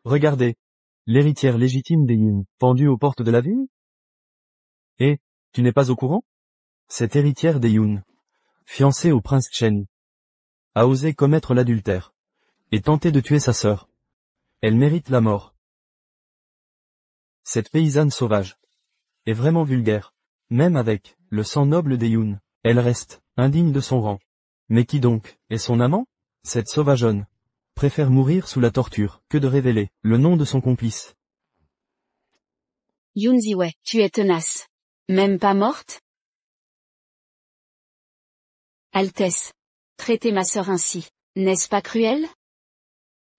Regardez. L'héritière légitime des Yun, pendue aux portes de la ville? Et, tu n'es pas au courant? Cette héritière des Yun, fiancée au prince Chen, a osé commettre l'adultère, et tenter de tuer sa sœur. Elle mérite la mort. Cette paysanne sauvage est vraiment vulgaire. Même avec le sang noble des Yun, elle reste indigne de son rang. Mais qui donc est son amant? Cette sauvageonne préfère mourir sous la torture que de révéler le nom de son complice. Yoon Ziwei, tu es tenace. Même pas morte? Altesse. Traiter ma sœur ainsi, n'est-ce pas cruel?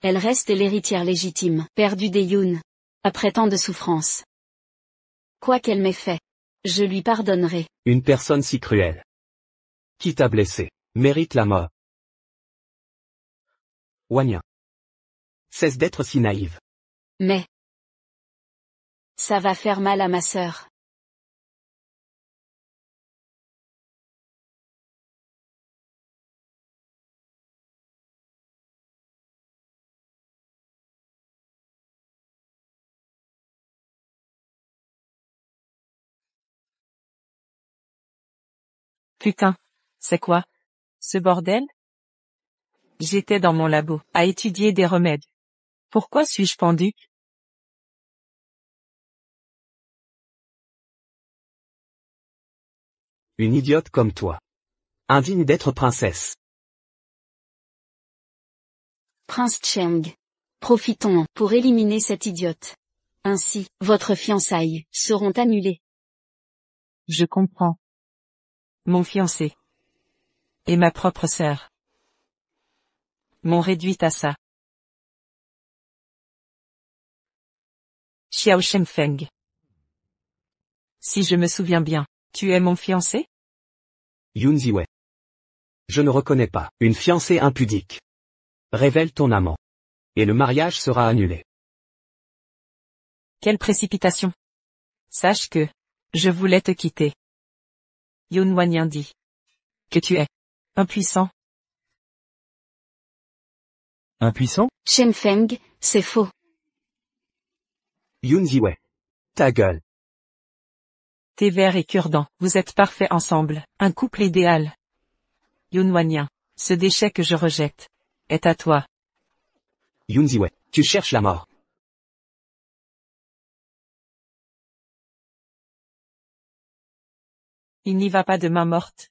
Elle reste l'héritière légitime, perdue des Yun, après tant de souffrances. Quoi qu'elle m'ait fait, je lui pardonnerai. Une personne si cruelle, qui t'a blessé, mérite la mort. Wanya. Cesse d'être si naïve. Mais ça va faire mal à ma sœur. Putain, c'est quoi, ce bordel? J'étais dans mon labo, à étudier des remèdes. Pourquoi suis-je pendu? Une idiote comme toi. Indigne d'être princesse. Prince Cheng. Profitons pour éliminer cette idiote. Ainsi, votre fiançailles seront annulées. Je comprends. Mon fiancé. Et ma propre sœur. M'ont réduite à ça. Xiao Shenfeng. Si je me souviens bien, tu es mon fiancé? Yoon Ziwei. Je ne reconnais pas une fiancée impudique. Révèle ton amant. Et le mariage sera annulé. Quelle précipitation. Sache que, je voulais te quitter. Yoon Wanyan dit. Que tu es impuissant. Impuissant? Shenfeng, c'est faux. Yoon Ziwei. Ta gueule. Thé vert et cure-dent, vous êtes parfaits ensemble, un couple idéal. Yoon Wanyan, ce déchet que je rejette, est à toi. Yoon Ziwei, tu cherches la mort. Il n'y va pas de main morte.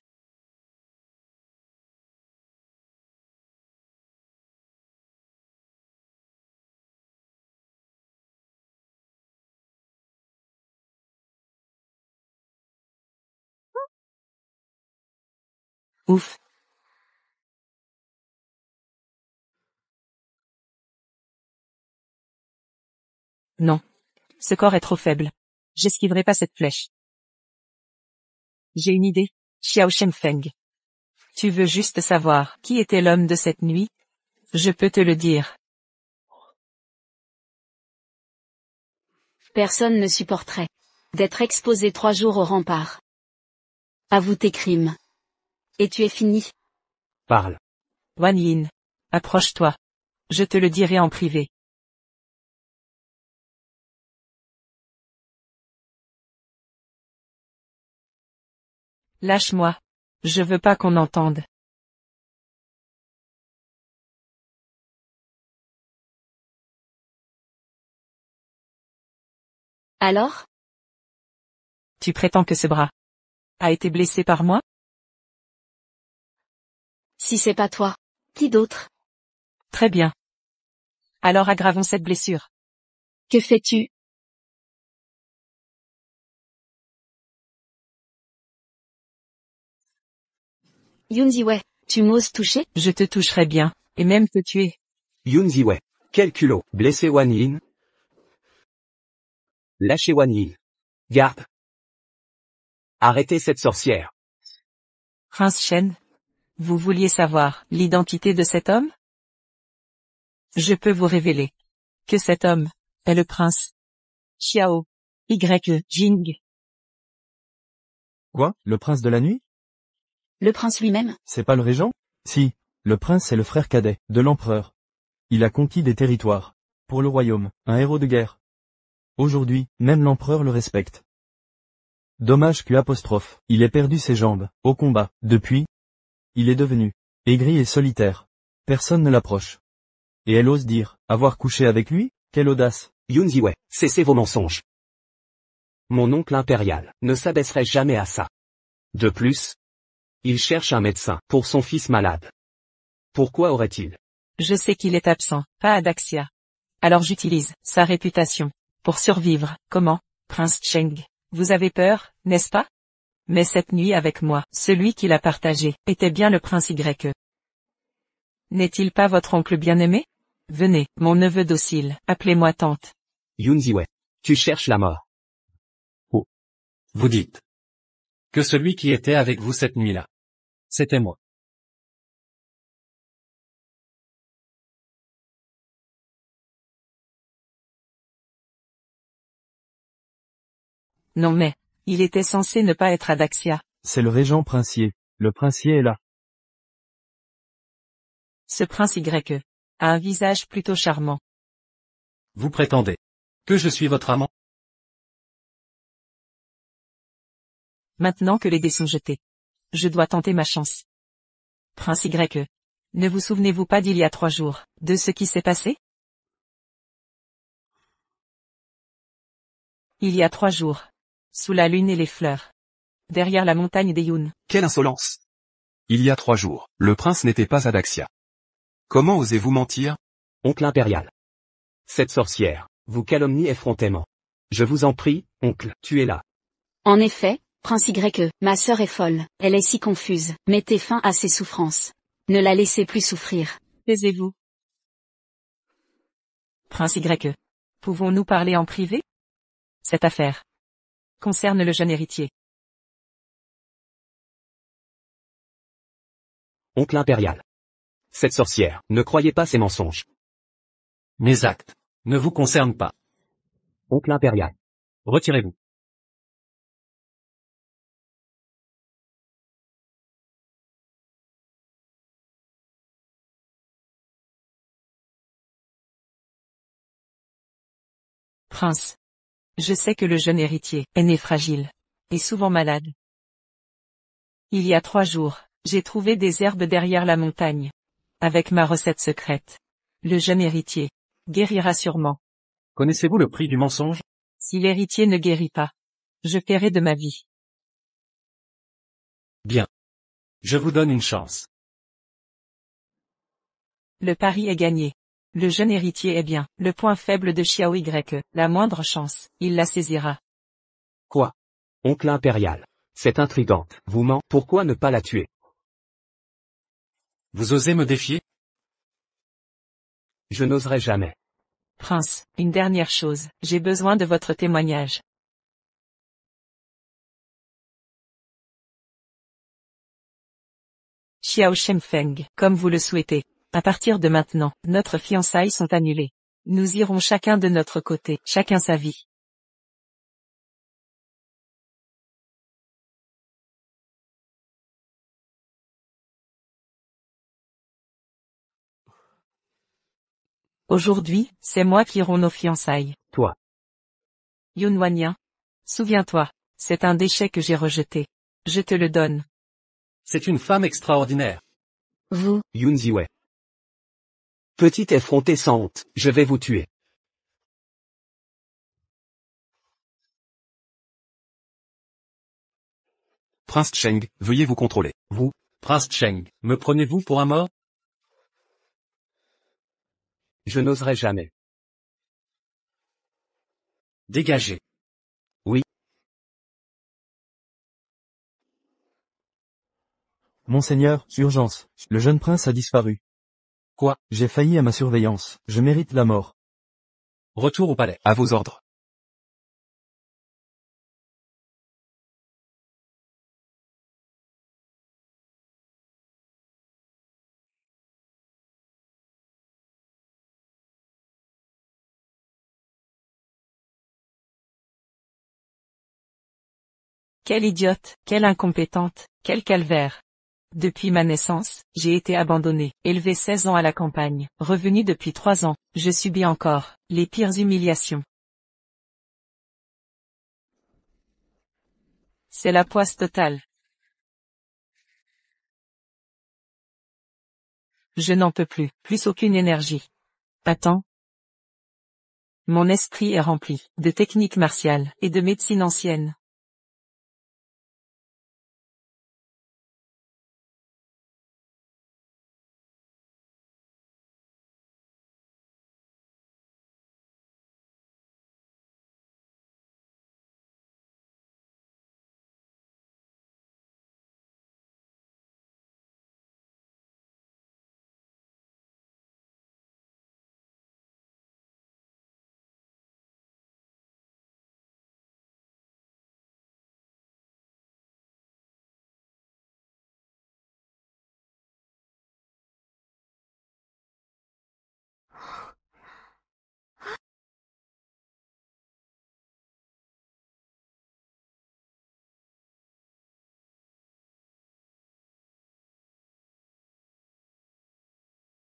Ouf. Non. Ce corps est trop faible. J'esquiverai pas cette flèche. J'ai une idée, Xiao Shenfeng. Tu veux juste savoir qui était l'homme de cette nuit? Je peux te le dire. Personne ne supporterait d'être exposé 3 jours au rempart. Avoue tes crimes. Et tu es fini. Parle. Wan Yin. Approche-toi. Je te le dirai en privé. Lâche-moi. Je veux pas qu'on entende. Alors? Tu prétends que ce bras a été blessé par moi? Si c'est pas toi, qui d'autre? Très bien. Alors aggravons cette blessure. Que fais-tu? Yoon Ziwei, tu m'oses toucher? Je te toucherai bien, et même te tuer. Yoon Ziwei. Quel culot. Blessé Wan Yin. Lâchez Wan Yin. Garde. Arrêtez cette sorcière. Prince Shen, vous vouliez savoir l'identité de cet homme? Je peux vous révéler que cet homme est le prince Xiao Jing. Quoi? Le prince de la nuit? Le prince lui-même? C'est pas le régent? Si, le prince est le frère cadet de l'empereur. Il a conquis des territoires pour le royaume, un héros de guerre. Aujourd'hui, même l'empereur le respecte. Dommage il ait perdu ses jambes, au combat. Depuis, il est devenu aigri et solitaire. Personne ne l'approche. Et elle ose dire, avoir couché avec lui, quelle audace. Yun Ziwei, cessez vos mensonges. Mon oncle impérial ne s'abaisserait jamais à ça. De plus, il cherche un médecin pour son fils malade. Pourquoi aurait-il? Je sais qu'il est absent, pas à Daxia. Alors j'utilise sa réputation pour survivre. Comment, Prince Cheng? Vous avez peur, n'est-ce pas? Mais cette nuit avec moi, celui qui l'a partagé, était bien le prince Y. N'est-il pas votre oncle bien-aimé? Venez, mon neveu docile, appelez-moi tante. Yun Ziwei, tu cherches la mort. Vous dites que celui qui était avec vous cette nuit-là, c'était moi. Non mais, il était censé ne pas être à Daxia. C'est le régent princier. Le princier est là. Ce prince Y a un visage plutôt charmant. Vous prétendez que je suis votre amant? Maintenant que les dés sont jetés, je dois tenter ma chance. Prince Y, ne vous souvenez-vous pas d'il y a 3 jours, de ce qui s'est passé? Il y a 3 jours, sous la lune et les fleurs, derrière la montagne des Yun. Quelle insolence! Il y a 3 jours, le prince n'était pas à Daxia. Comment osez-vous mentir? Oncle impérial. Cette sorcière vous calomnie effrontément. Je vous en prie, oncle, tuez-la. En effet, Prince Y, ma sœur est folle, elle est si confuse, mettez fin à ses souffrances. Ne la laissez plus souffrir. Taisez-vous. Prince Y, pouvons-nous parler en privé? Cette affaire concerne le jeune héritier. Oncle impérial. Cette sorcière, ne croyez pas ses mensonges. Mes actes ne vous concernent pas. Oncle impérial. Retirez-vous. Prince. Je sais que le jeune héritier est né fragile, et souvent malade. Il y a 3 jours, j'ai trouvé des herbes derrière la montagne. Avec ma recette secrète, le jeune héritier guérira sûrement. Connaissez-vous le prix du mensonge? Si l'héritier ne guérit pas, je paierai de ma vie. Bien. Je vous donne une chance. Le pari est gagné. Le jeune héritier est bien le point faible de Xiao Y, la moindre chance, il la saisira. Quoi? Oncle impérial. C'est intrigante. Vous ment. Pourquoi ne pas la tuer? Vous osez me défier? Je n'oserai jamais. Prince, une dernière chose, j'ai besoin de votre témoignage. Xiao Shengfeng, comme vous le souhaitez. À partir de maintenant, notre fiançailles sont annulées. Nous irons chacun de notre côté, chacun sa vie. Aujourd'hui, c'est moi qui romps nos fiançailles. Toi. Yun Wanyan. Souviens-toi, c'est un déchet que j'ai rejeté. Je te le donne. C'est une femme extraordinaire. Vous, Yun Ziwei. Petite effrontée sans honte, je vais vous tuer. Prince Cheng, veuillez vous contrôler. Vous, Prince Cheng, me prenez-vous pour un mort? Je n'oserai jamais. Dégagez. Monseigneur, urgence. Le jeune prince a disparu. Quoi? J'ai failli à ma surveillance. Je mérite la mort. Retour au palais. À vos ordres. Quelle idiote, quelle incompétente, quel calvaire. Depuis ma naissance, j'ai été abandonné, élevé 16 ans à la campagne, revenu depuis 3 ans, je subis encore les pires humiliations. C'est la poisse totale. Je n'en peux plus aucune énergie. Attends. Mon esprit est rempli de techniques martiales et de médecine ancienne.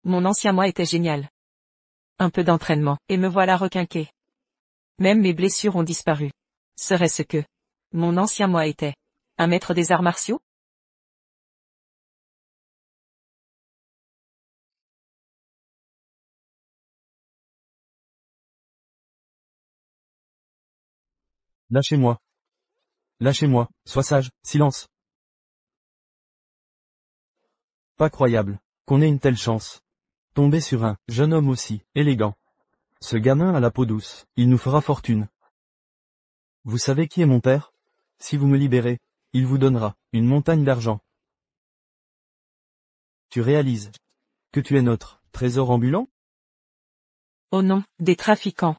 Mon ancien moi était génial. Un peu d'entraînement, et me voilà requinqué. Même mes blessures ont disparu. Serait-ce que mon ancien moi était un maître des arts martiaux? Lâchez-moi. Lâchez-moi, sois sage, silence. Pas croyable, qu'on ait une telle chance. Tomber sur un jeune homme aussi, élégant. Ce gamin a la peau douce, il nous fera fortune. Vous savez qui est mon père? Si vous me libérez, il vous donnera une montagne d'argent. Tu réalises que tu es notre trésor ambulant? Oh non, des trafiquants.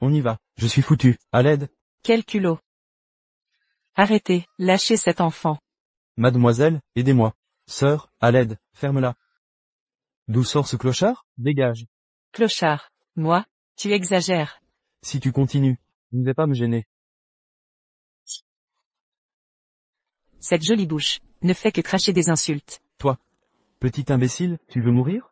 On y va, je suis foutu, à l'aide. Quel culot. Arrêtez, lâchez cet enfant. Mademoiselle, aidez-moi. Sœur, à l'aide, ferme-la. D'où sort ce clochard? Dégage. Clochard. Moi? Tu exagères. Si tu continues, je ne vais pas me gêner. Cette jolie bouche ne fait que cracher des insultes. Toi, petit imbécile, tu veux mourir?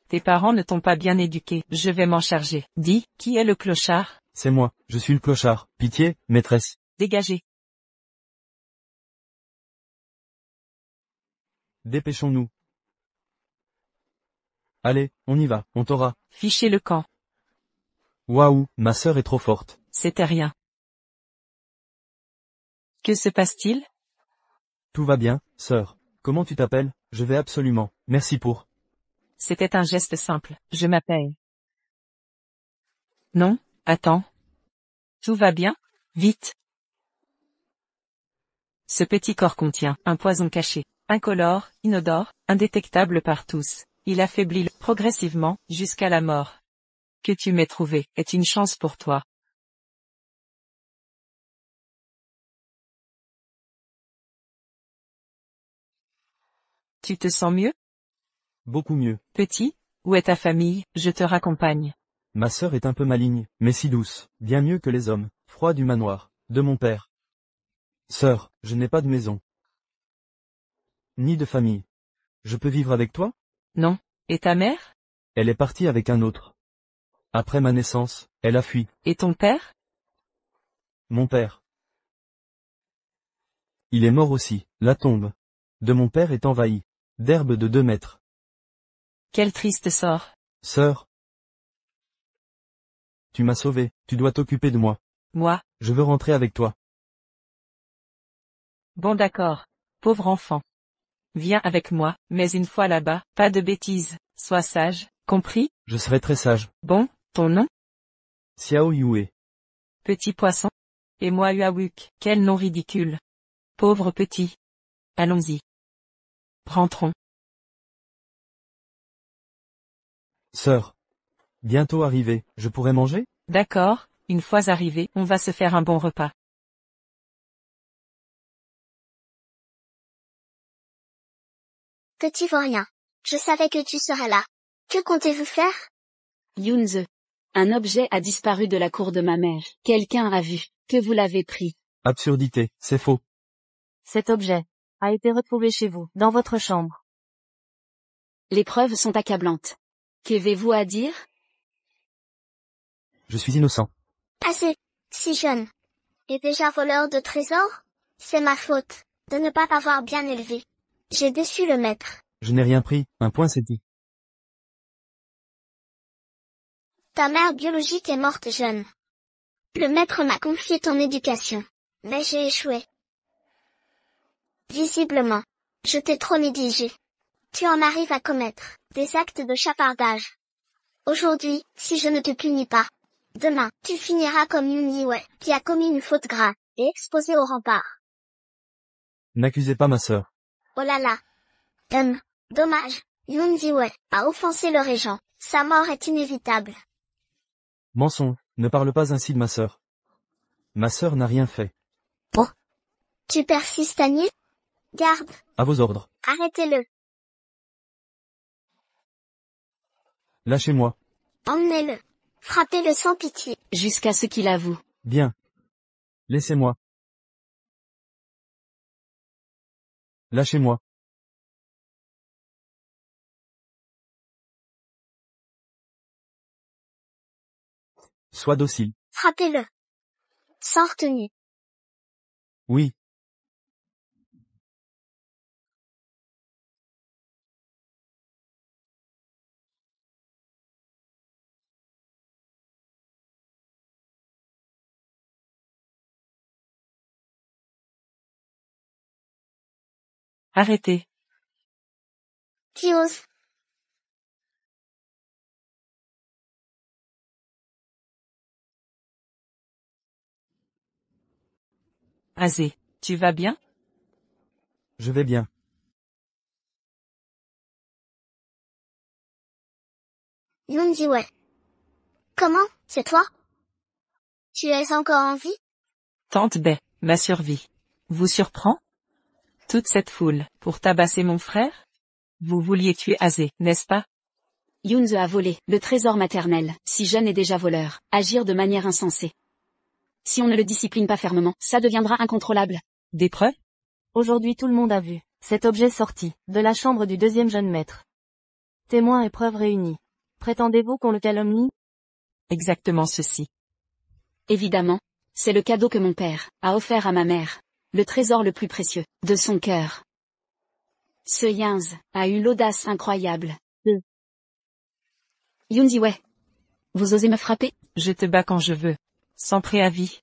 Tes parents ne t'ont pas bien éduqué. Je vais m'en charger. Dis, qui est le clochard? C'est moi, je suis le clochard. Pitié, maîtresse. Dégagez. Dépêchons-nous. Allez, on y va, on t'aura. Fichez le camp. Waouh, ma sœur est trop forte. C'était rien. Que se passe-t-il? Tout va bien, sœur. Comment tu t'appelles? Je vais absolument. Merci pour. C'était un geste simple. Je m'appelle. Non, attends. Tout va bien? Vite. Ce petit corps contient un poison caché, incolore, inodore, indétectable par tous. Il affaiblit progressivement, jusqu'à la mort. Que tu m'aies trouvé est une chance pour toi. Tu te sens mieux? Beaucoup mieux. Petit, où est ta famille? Je te raccompagne. Ma sœur est un peu maligne, mais si douce, bien mieux que les hommes, froid du manoir, de mon père. Sœur, je n'ai pas de maison. Ni de famille. Je peux vivre avec toi? Non. Et ta mère? Elle est partie avec un autre. Après ma naissance, elle a fui. Et ton père? Mon père. Il est mort aussi, la tombe de mon père est envahie d'herbes de 2 mètres. Quel triste sort. Sœur, tu m'as sauvé, tu dois t'occuper de moi. Moi? Je veux rentrer avec toi. Bon d'accord. Pauvre enfant. Viens avec moi, mais une fois là-bas, pas de bêtises. Sois sage, compris? Je serai très sage. Bon, ton nom? Xiao Yue. Petit poisson. Et moi Huawuk. Quel nom ridicule. Pauvre petit. Allons-y. Rentrons. Sœur. Bientôt arrivé, je pourrai manger? D'accord, une fois arrivé, on va se faire un bon repas. Petit vaurien. Je savais que tu serais là. Que comptez-vous faire? Yunze. Un objet a disparu de la cour de ma mère. Quelqu'un a vu Que vous l'avez pris. Absurdité, c'est faux. Cet objet a été retrouvé chez vous, dans votre chambre. Les preuves sont accablantes. Qu'avez-vous à dire? Je suis innocent. Assez. Si jeune. Et déjà voleur de trésors? C'est ma faute, de ne pas t'avoir bien élevé. J'ai déçu le maître. Je n'ai rien pris, un point c'est dit. Ta mère biologique est morte jeune. Le maître m'a confié ton éducation. Mais j'ai échoué. Visiblement, je t'ai trop négligé. Tu en arrives à commettre des actes de chapardage. Aujourd'hui, si je ne te punis pas, demain, tu finiras comme Yoon Ji-wei, qui a commis une faute grave, et exposé au rempart. N'accusez pas ma sœur. Oh là là. Dommage. Yoon Ji-wei a offensé le régent. Sa mort est inévitable. Mensonge, ne parle pas ainsi de ma sœur. Ma sœur n'a rien fait. Tu persistes à nier? Garde. À vos ordres. Arrêtez-le. Lâchez-moi. Emmenez-le. Frappez-le sans pitié. Jusqu'à ce qu'il avoue. Bien. Laissez-moi. Lâchez-moi. Sois docile. Frappez-le. Sans retenue. Oui. Arrêtez. Qui ose? Azé, tu vas bien? Je vais bien. Yoon Ji-wei. Comment? C'est toi? Tu es encore en vie? Tante Bai, ma survie. Vous surprend? Toute cette foule, pour tabasser mon frère? Vous vouliez tuer Azé, n'est-ce pas? Yoon-ze a volé le trésor maternel, si jeune et déjà voleur, agir de manière insensée. Si on ne le discipline pas fermement, ça deviendra incontrôlable. Des preuves? Aujourd'hui tout le monde a vu cet objet sorti de la chambre du deuxième jeune maître. Témoins et preuves réunis. Prétendez-vous qu'on le calomnie? Exactement ceci. Évidemment, c'est le cadeau que mon père a offert à ma mère. Le trésor le plus précieux de son cœur. Ce Yinz a eu l'audace incroyable de... Yoon Ji-wei. Vous osez me frapper? Je te bats quand je veux. Sans préavis.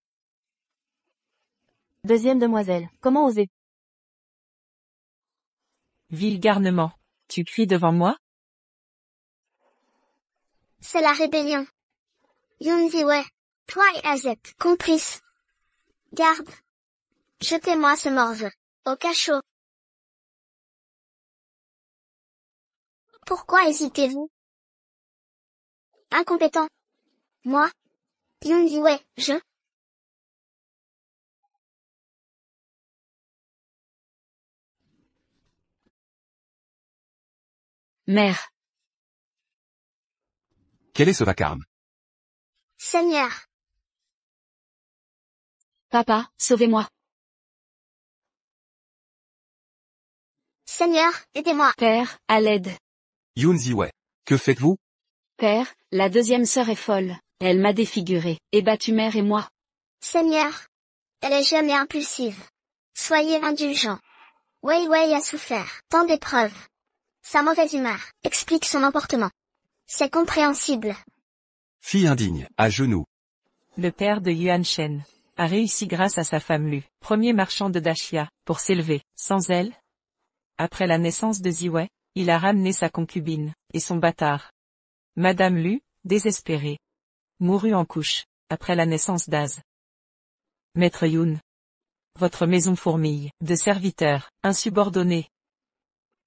Deuxième demoiselle, comment oser? Vil garnement. Tu cries devant moi? C'est la rébellion. Yoon Ji-wei. Toi et Azette, complices. Garde. Jetez-moi ce morveux. Au cachot. Pourquoi hésitez-vous? Incompétent. Moi? Yoon Ji-wei, je? Mère. Quel est ce vacarme? Seigneur. Papa, sauvez-moi. Seigneur, aidez-moi. Père, à l'aide. Yoon Ji-wei. Que faites-vous? Père, la deuxième sœur est folle. Elle m'a défiguré, et battu mère et moi. Seigneur. Elle est jeune et impulsive. Soyez indulgent. Wei Wei a souffert, tant d'épreuves. Sa mauvaise humeur explique son emportement. C'est compréhensible. Fille indigne, à genoux. Le père de Yuan Shen a réussi grâce à sa femme Lu, premier marchand de Daxia, pour s'élever. Sans elle, après la naissance de Ziwei, il a ramené sa concubine, et son bâtard. Madame Lu, désespérée, mourut en couche, après la naissance d'Az. Maître Yoon. Votre maison fourmille, de serviteurs, insubordonnés.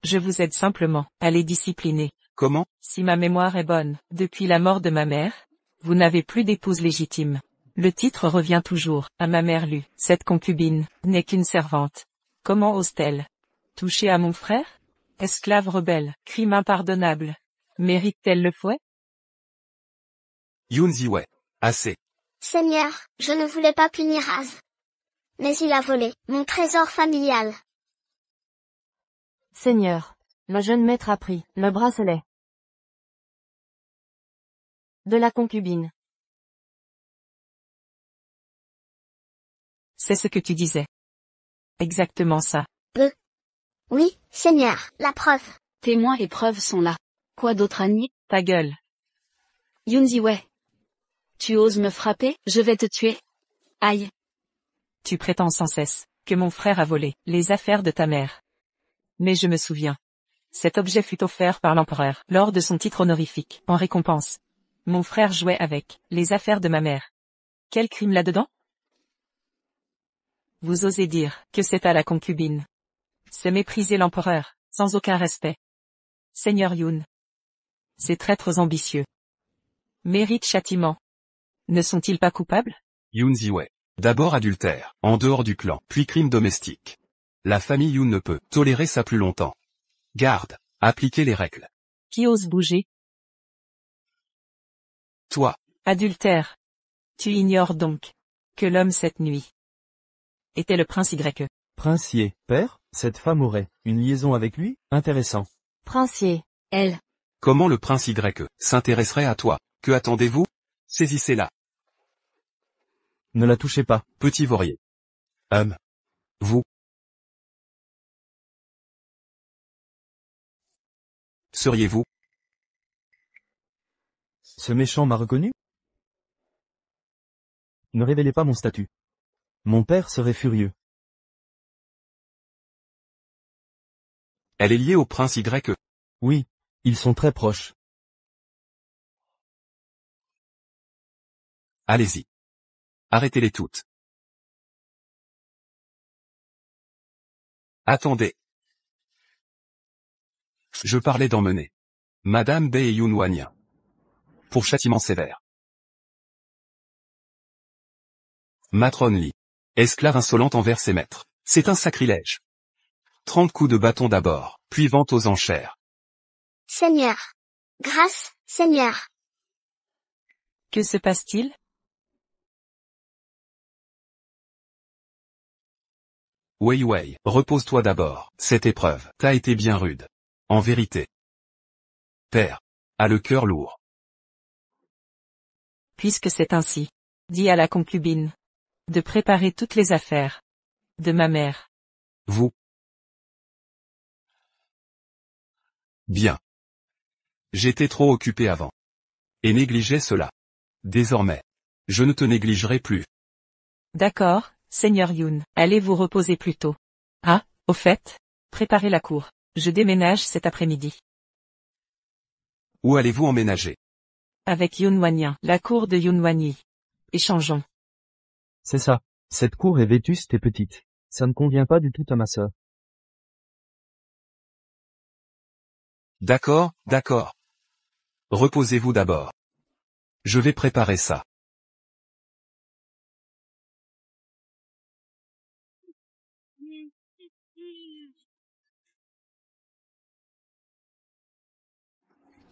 Je vous aide simplement, à les discipliner. Comment? Si ma mémoire est bonne, depuis la mort de ma mère, vous n'avez plus d'épouse légitime. Le titre revient toujours, à ma mère Lu. Cette concubine, n'est qu'une servante. Comment ose-t-elle toucher à mon frère? Esclave rebelle, crime impardonnable. Mérite-t-elle le fouet? Yoon Ji-wei. Assez. Seigneur, je ne voulais pas punir Az. Mais il a volé mon trésor familial. Seigneur, le jeune maître a pris le bracelet de la concubine. C'est ce que tu disais. Exactement ça. Oui, Seigneur, la preuve. Témoins et preuves sont là. Quoi d'autre à nier? Ta gueule. Yun Ziwei. Tu oses me frapper? Je vais te tuer. Aïe. Tu prétends sans cesse que mon frère a volé les affaires de ta mère. Mais je me souviens. Cet objet fut offert par l'empereur lors de son titre honorifique. En récompense, mon frère jouait avec les affaires de ma mère. Quel crime là-dedans? Vous osez dire que c'est à la concubine. C'est mépriser l'empereur, sans aucun respect. Seigneur Yun. Ces traîtres ambitieux méritent châtiment. Ne sont-ils pas coupables? Yun Ziwei. D'abord adultère, en dehors du clan, puis crime domestique. La famille Yun ne peut tolérer ça plus longtemps. Garde, appliquez les règles. Qui ose bouger? Toi, Adultère. Tu ignores donc que l'homme cette nuit était le prince Y. Princier, père, cette femme aurait une liaison avec lui? Intéressant. Princier. Elle. comment le prince Y s'intéresserait à toi? Que attendez-vous? Saisissez-la. Ne la touchez pas. Petit vaurier. Vous. Seriez-vous? Ce méchant m'a reconnu? Ne révélez pas mon statut. Mon père serait furieux. Elle est liée au prince Y. Oui, ils sont très proches. Allez-y. Arrêtez-les toutes. Attendez. Je parlais d'emmener Madame Bei et Yun Wanyan. Pour châtiment sévère. Matrone Li. Esclave insolente envers ses maîtres. C'est un sacrilège. 30 coups de bâton d'abord, puis vente aux enchères. Seigneur. Grâce, Seigneur. Que se passe-t-il? Wei Wei, repose-toi d'abord. Cette épreuve t'a été bien rude. En vérité. Père. A le cœur lourd. Puisque c'est ainsi, dis à la concubine de préparer toutes les affaires de ma mère. Vous. Bien. J'étais trop occupé avant. Et négligeais cela. Désormais. Je ne te négligerai plus. D'accord, Seigneur Yun, allez vous reposer plus tôt. Ah, au fait, préparez la cour. Je déménage cet après-midi. Où allez-vous emménager? Avec Yun Wanyan, la cour de Yun Wanyi. Échangeons. C'est ça. Cette cour est vétuste et petite. Ça ne convient pas du tout à ma sœur. D'accord, d'accord. Reposez-vous d'abord. Je vais préparer ça.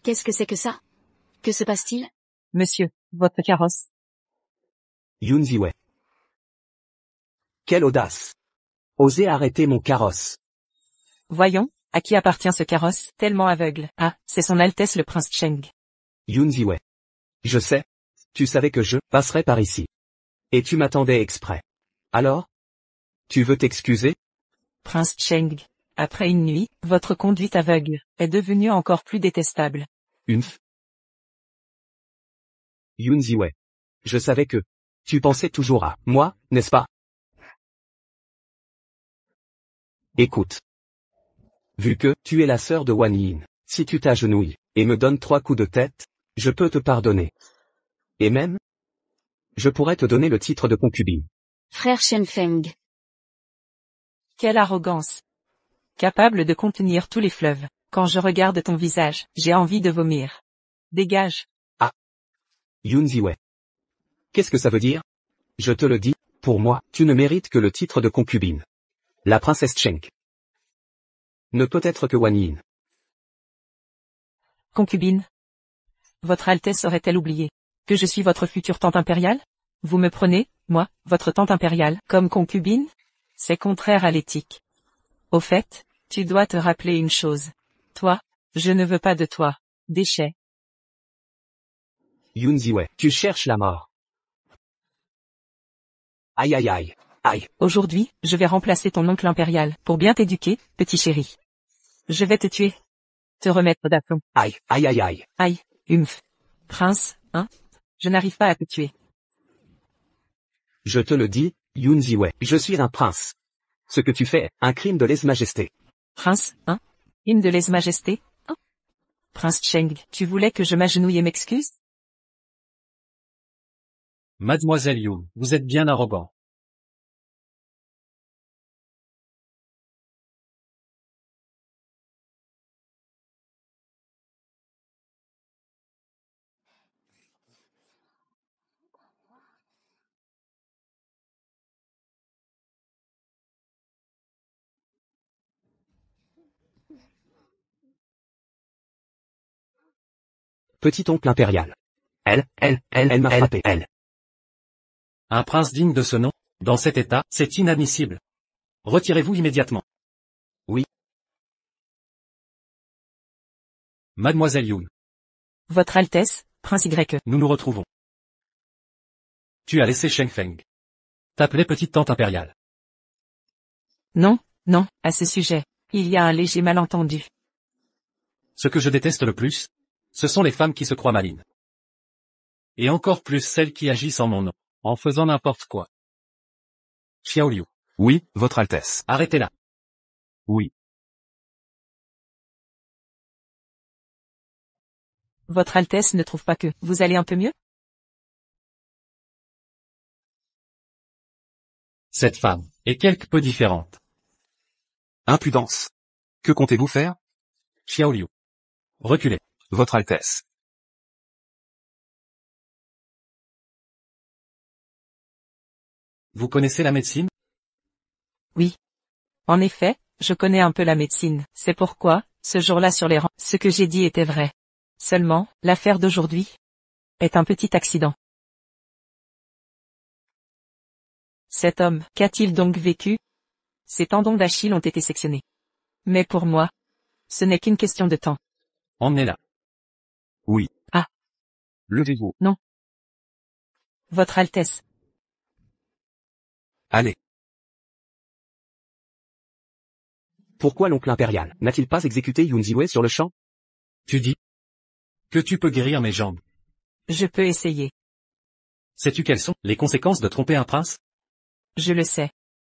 Qu'est-ce que c'est que ça? Que se passe-t-il? Monsieur, votre carrosse. Yun Ziwei. Quelle audace! Osez arrêter mon carrosse. Voyons, à qui appartient ce carrosse, tellement aveugle? Ah, c'est son Altesse le prince Cheng. Yun Ziwei. Je sais. Tu savais que je passerais par ici. Et tu m'attendais exprès. Alors? Tu veux t'excuser? Prince Cheng. Après une nuit, votre conduite aveugle est devenue encore plus détestable. Yun Ziwei. Je savais que tu pensais toujours à moi, n'est-ce pas? Écoute. Vu que tu es la sœur de Wan Yin, si tu t'agenouilles et me donnes 3 coups de tête, je peux te pardonner. Et même, je pourrais te donner le titre de concubine. Frère Shen Feng. Quelle arrogance! Capable de contenir tous les fleuves. Quand je regarde ton visage, j'ai envie de vomir. Dégage. Yun Ziwei. Qu'est-ce que ça veut dire? Je te le dis, pour moi, tu ne mérites que le titre de concubine. La princesse Cheng ne peut être que Wan Yin. Concubine. Votre Altesse aurait-elle oublié que je suis votre future tante impériale? Vous me prenez, moi, votre tante impériale, comme concubine? C'est contraire à l'éthique. Au fait, tu dois te rappeler une chose. Toi, je ne veux pas de toi. Déchet. Yoon Ziwei, tu cherches la mort. Aïe aïe aïe. Aïe. Aujourd'hui, je vais remplacer ton oncle impérial, pour bien t'éduquer, petit chéri. Je vais te tuer. Te remettre d'aplomb. Aïe, aïe aïe aïe. Aïe, humph. Prince, hein? Je n'arrive pas à te tuer. Je te le dis, Yoon Ziwei, je suis un prince. Ce que tu fais, un crime de lèse-majesté. Prince, hein? Hymne de lèse-majesté, hein? Prince Cheng, tu voulais que je m'agenouille et m'excuse? Mademoiselle Yoon, vous êtes bien arrogant. Petit oncle impérial. Elle m'a frappé, elle. Un prince digne de ce nom, dans cet état, c'est inadmissible. Retirez-vous immédiatement. Oui. Mademoiselle Yoon, Votre Altesse, Prince Y. nous nous retrouvons. Tu as laissé Sheng Feng t'appeler petite tante impériale. Non, non, à ce sujet, il y a un léger malentendu. Ce que je déteste le plus, ce sont les femmes qui se croient malines. Et encore plus celles qui agissent en mon nom, en faisant n'importe quoi. Xiaoliu, Oui, Votre Altesse. arrêtez-la. Oui. Votre Altesse ne trouve pas que vous allez un peu mieux? Cette femme est quelque peu différente. Impudence. Que comptez-vous faire? Xiaoliu, reculez. Votre Altesse. Vous connaissez la médecine? Oui. En effet, je connais un peu la médecine, c'est pourquoi, ce jour-là sur les rangs, ce que j'ai dit était vrai. Seulement, l'affaire d'aujourd'hui est un petit accident. Cet homme, qu'a-t-il donc vécu? Ses tendons d'Achille ont été sectionnés. Mais pour moi, ce n'est qu'une question de temps. Emmenez-la. Oui. Ah. Levez-vous. Non. Votre Altesse. Allez. Pourquoi l'oncle impérial n'a-t-il pas exécuté Yoon Ziwei sur le champ? Tu dis que tu peux guérir mes jambes. Je peux essayer. Sais-tu quelles sont les conséquences de tromper un prince? Je le sais.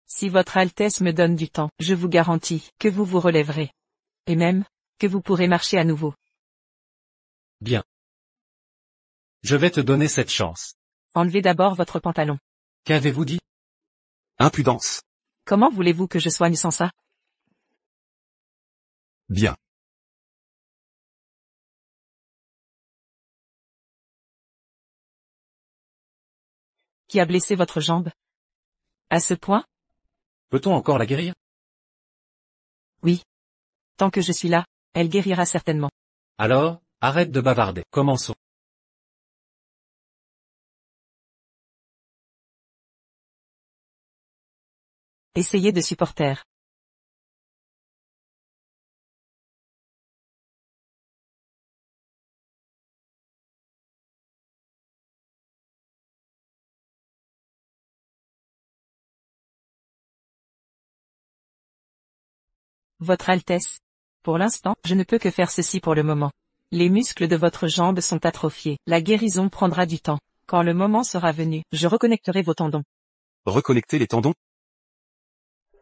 Si votre Altesse me donne du temps, je vous garantis que vous vous relèverez. Et même, que vous pourrez marcher à nouveau. Bien. Je vais te donner cette chance. Enlevez d'abord votre pantalon. Qu'avez-vous dit? Impudence. Comment voulez-vous que je soigne sans ça? Bien. Qui a blessé votre jambe? À ce point? Peut-on encore la guérir? Oui. Tant que je suis là, elle guérira certainement. Alors, arrête de bavarder. Commençons. Essayez de supporter. Votre Altesse. Pour l'instant, je ne peux que faire ceci pour le moment. Les muscles de votre jambe sont atrophiés. La guérison prendra du temps. Quand le moment sera venu, je reconnecterai vos tendons. Reconnecter les tendons?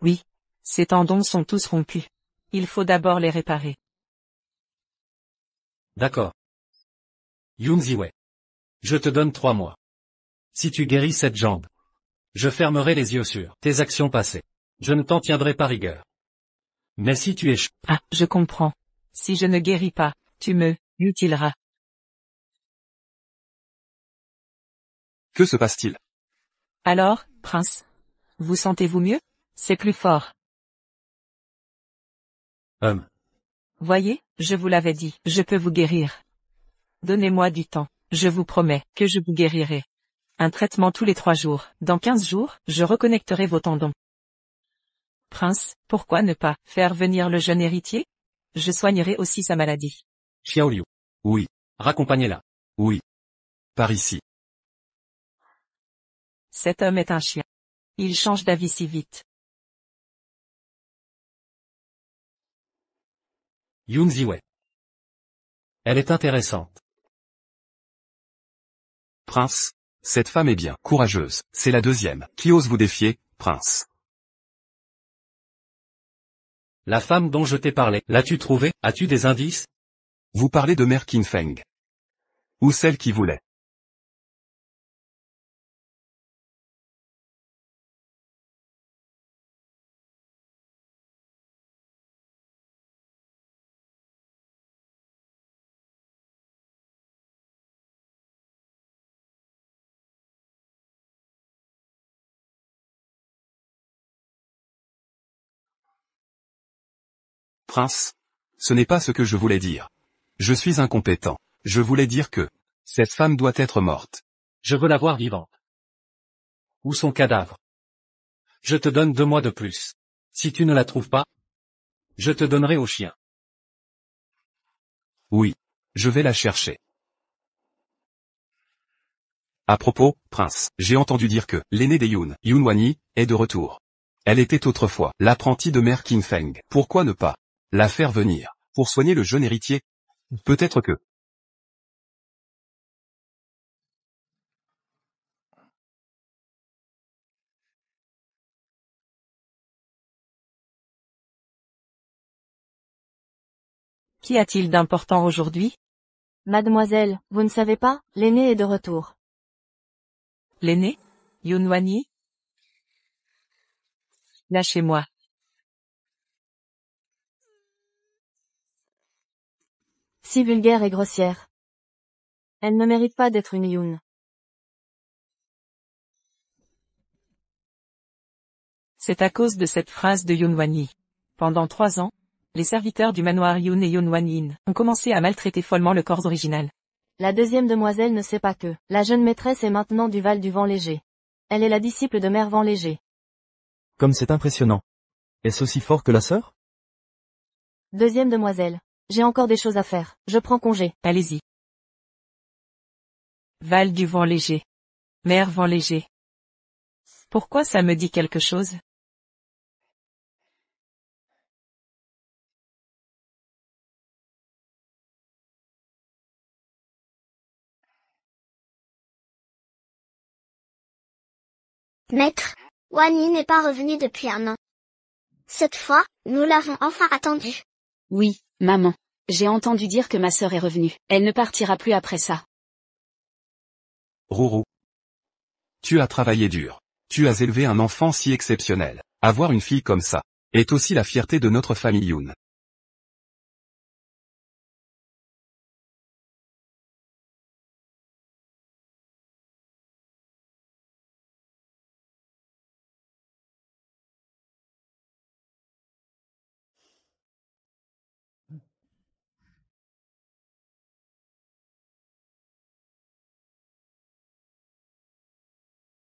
Oui. Ces tendons sont tous rompus. Il faut d'abord les réparer. D'accord. Yoon Ziwei. Je te donne 3 mois. Si tu guéris cette jambe, je fermerai les yeux sur tes actions passées. Je ne t'en tiendrai pas rigueur. Mais si tu échoues, Ah, je comprends. Si je ne guéris pas, tu me mutileras. Que se passe-t-il? Alors, prince, vous sentez-vous mieux? C'est plus fort. Voyez, je vous l'avais dit, je peux vous guérir. Donnez-moi du temps, je vous promets que je vous guérirai. Un traitement tous les 3 jours. Dans 15 jours, je reconnecterai vos tendons. Prince, pourquoi ne pas faire venir le jeune héritier? Je soignerai aussi sa maladie. Xiaoliu. Oui, Raccompagnez-la. oui. Par ici. Cet homme est un chien. Il change d'avis si vite. Yun Ziwei. Elle est intéressante. Prince, cette femme est bien courageuse. C'est la deuxième qui ose vous défier, prince. La femme dont je t'ai parlé, l'as-tu trouvée? As-tu des indices? Vous parlez de mère Qinfeng. Ou celle qui voulait. Prince, ce n'est pas ce que je voulais dire. Je suis incompétent. Je voulais dire que cette femme doit être morte. Je veux la voir vivante. Où son cadavre? Je te donne 2 mois de plus. Si tu ne la trouves pas, je te donnerai au chien. Oui. Je vais la chercher. À propos, prince, j'ai entendu dire que l'aînée des Yun, Yun Wanyi, est de retour. Elle était autrefois l'apprentie de mère Qinfeng. Pourquoi ne pas la faire venir pour soigner le jeune héritier? Peut-être que... Qu'y a-t-il d'important aujourd'hui? Mademoiselle, vous ne savez pas, l'aîné est de retour. L'aîné? Yun Wanyi? Lâchez-moi. Si vulgaire et grossière. Elle ne mérite pas d'être une Yun. C'est à cause de cette phrase de Yun Wanyi. Pendant 3 ans, les serviteurs du manoir Yun et Yun Wanyin ont commencé à maltraiter follement le corps original. La deuxième demoiselle ne sait pas que la jeune maîtresse est maintenant du Val du Vent Léger. Elle est la disciple de Mère Vent Léger. Comme c'est impressionnant. Est-ce aussi fort que la sœur? Deuxième demoiselle. J'ai encore des choses à faire. Je prends congé. Allez-y. Val du Vent Léger. Mère Vent Léger. Pourquoi ça me dit quelque chose? Maître, Wanyi n'est pas revenu depuis 1 an. Cette fois, nous l'avons enfin attendu. Oui, maman. J'ai entendu dire que ma sœur est revenue. Elle ne partira plus après ça. Rourou. Tu as travaillé dur. Tu as élevé un enfant si exceptionnel. Avoir une fille comme ça est aussi la fierté de notre famille Yun.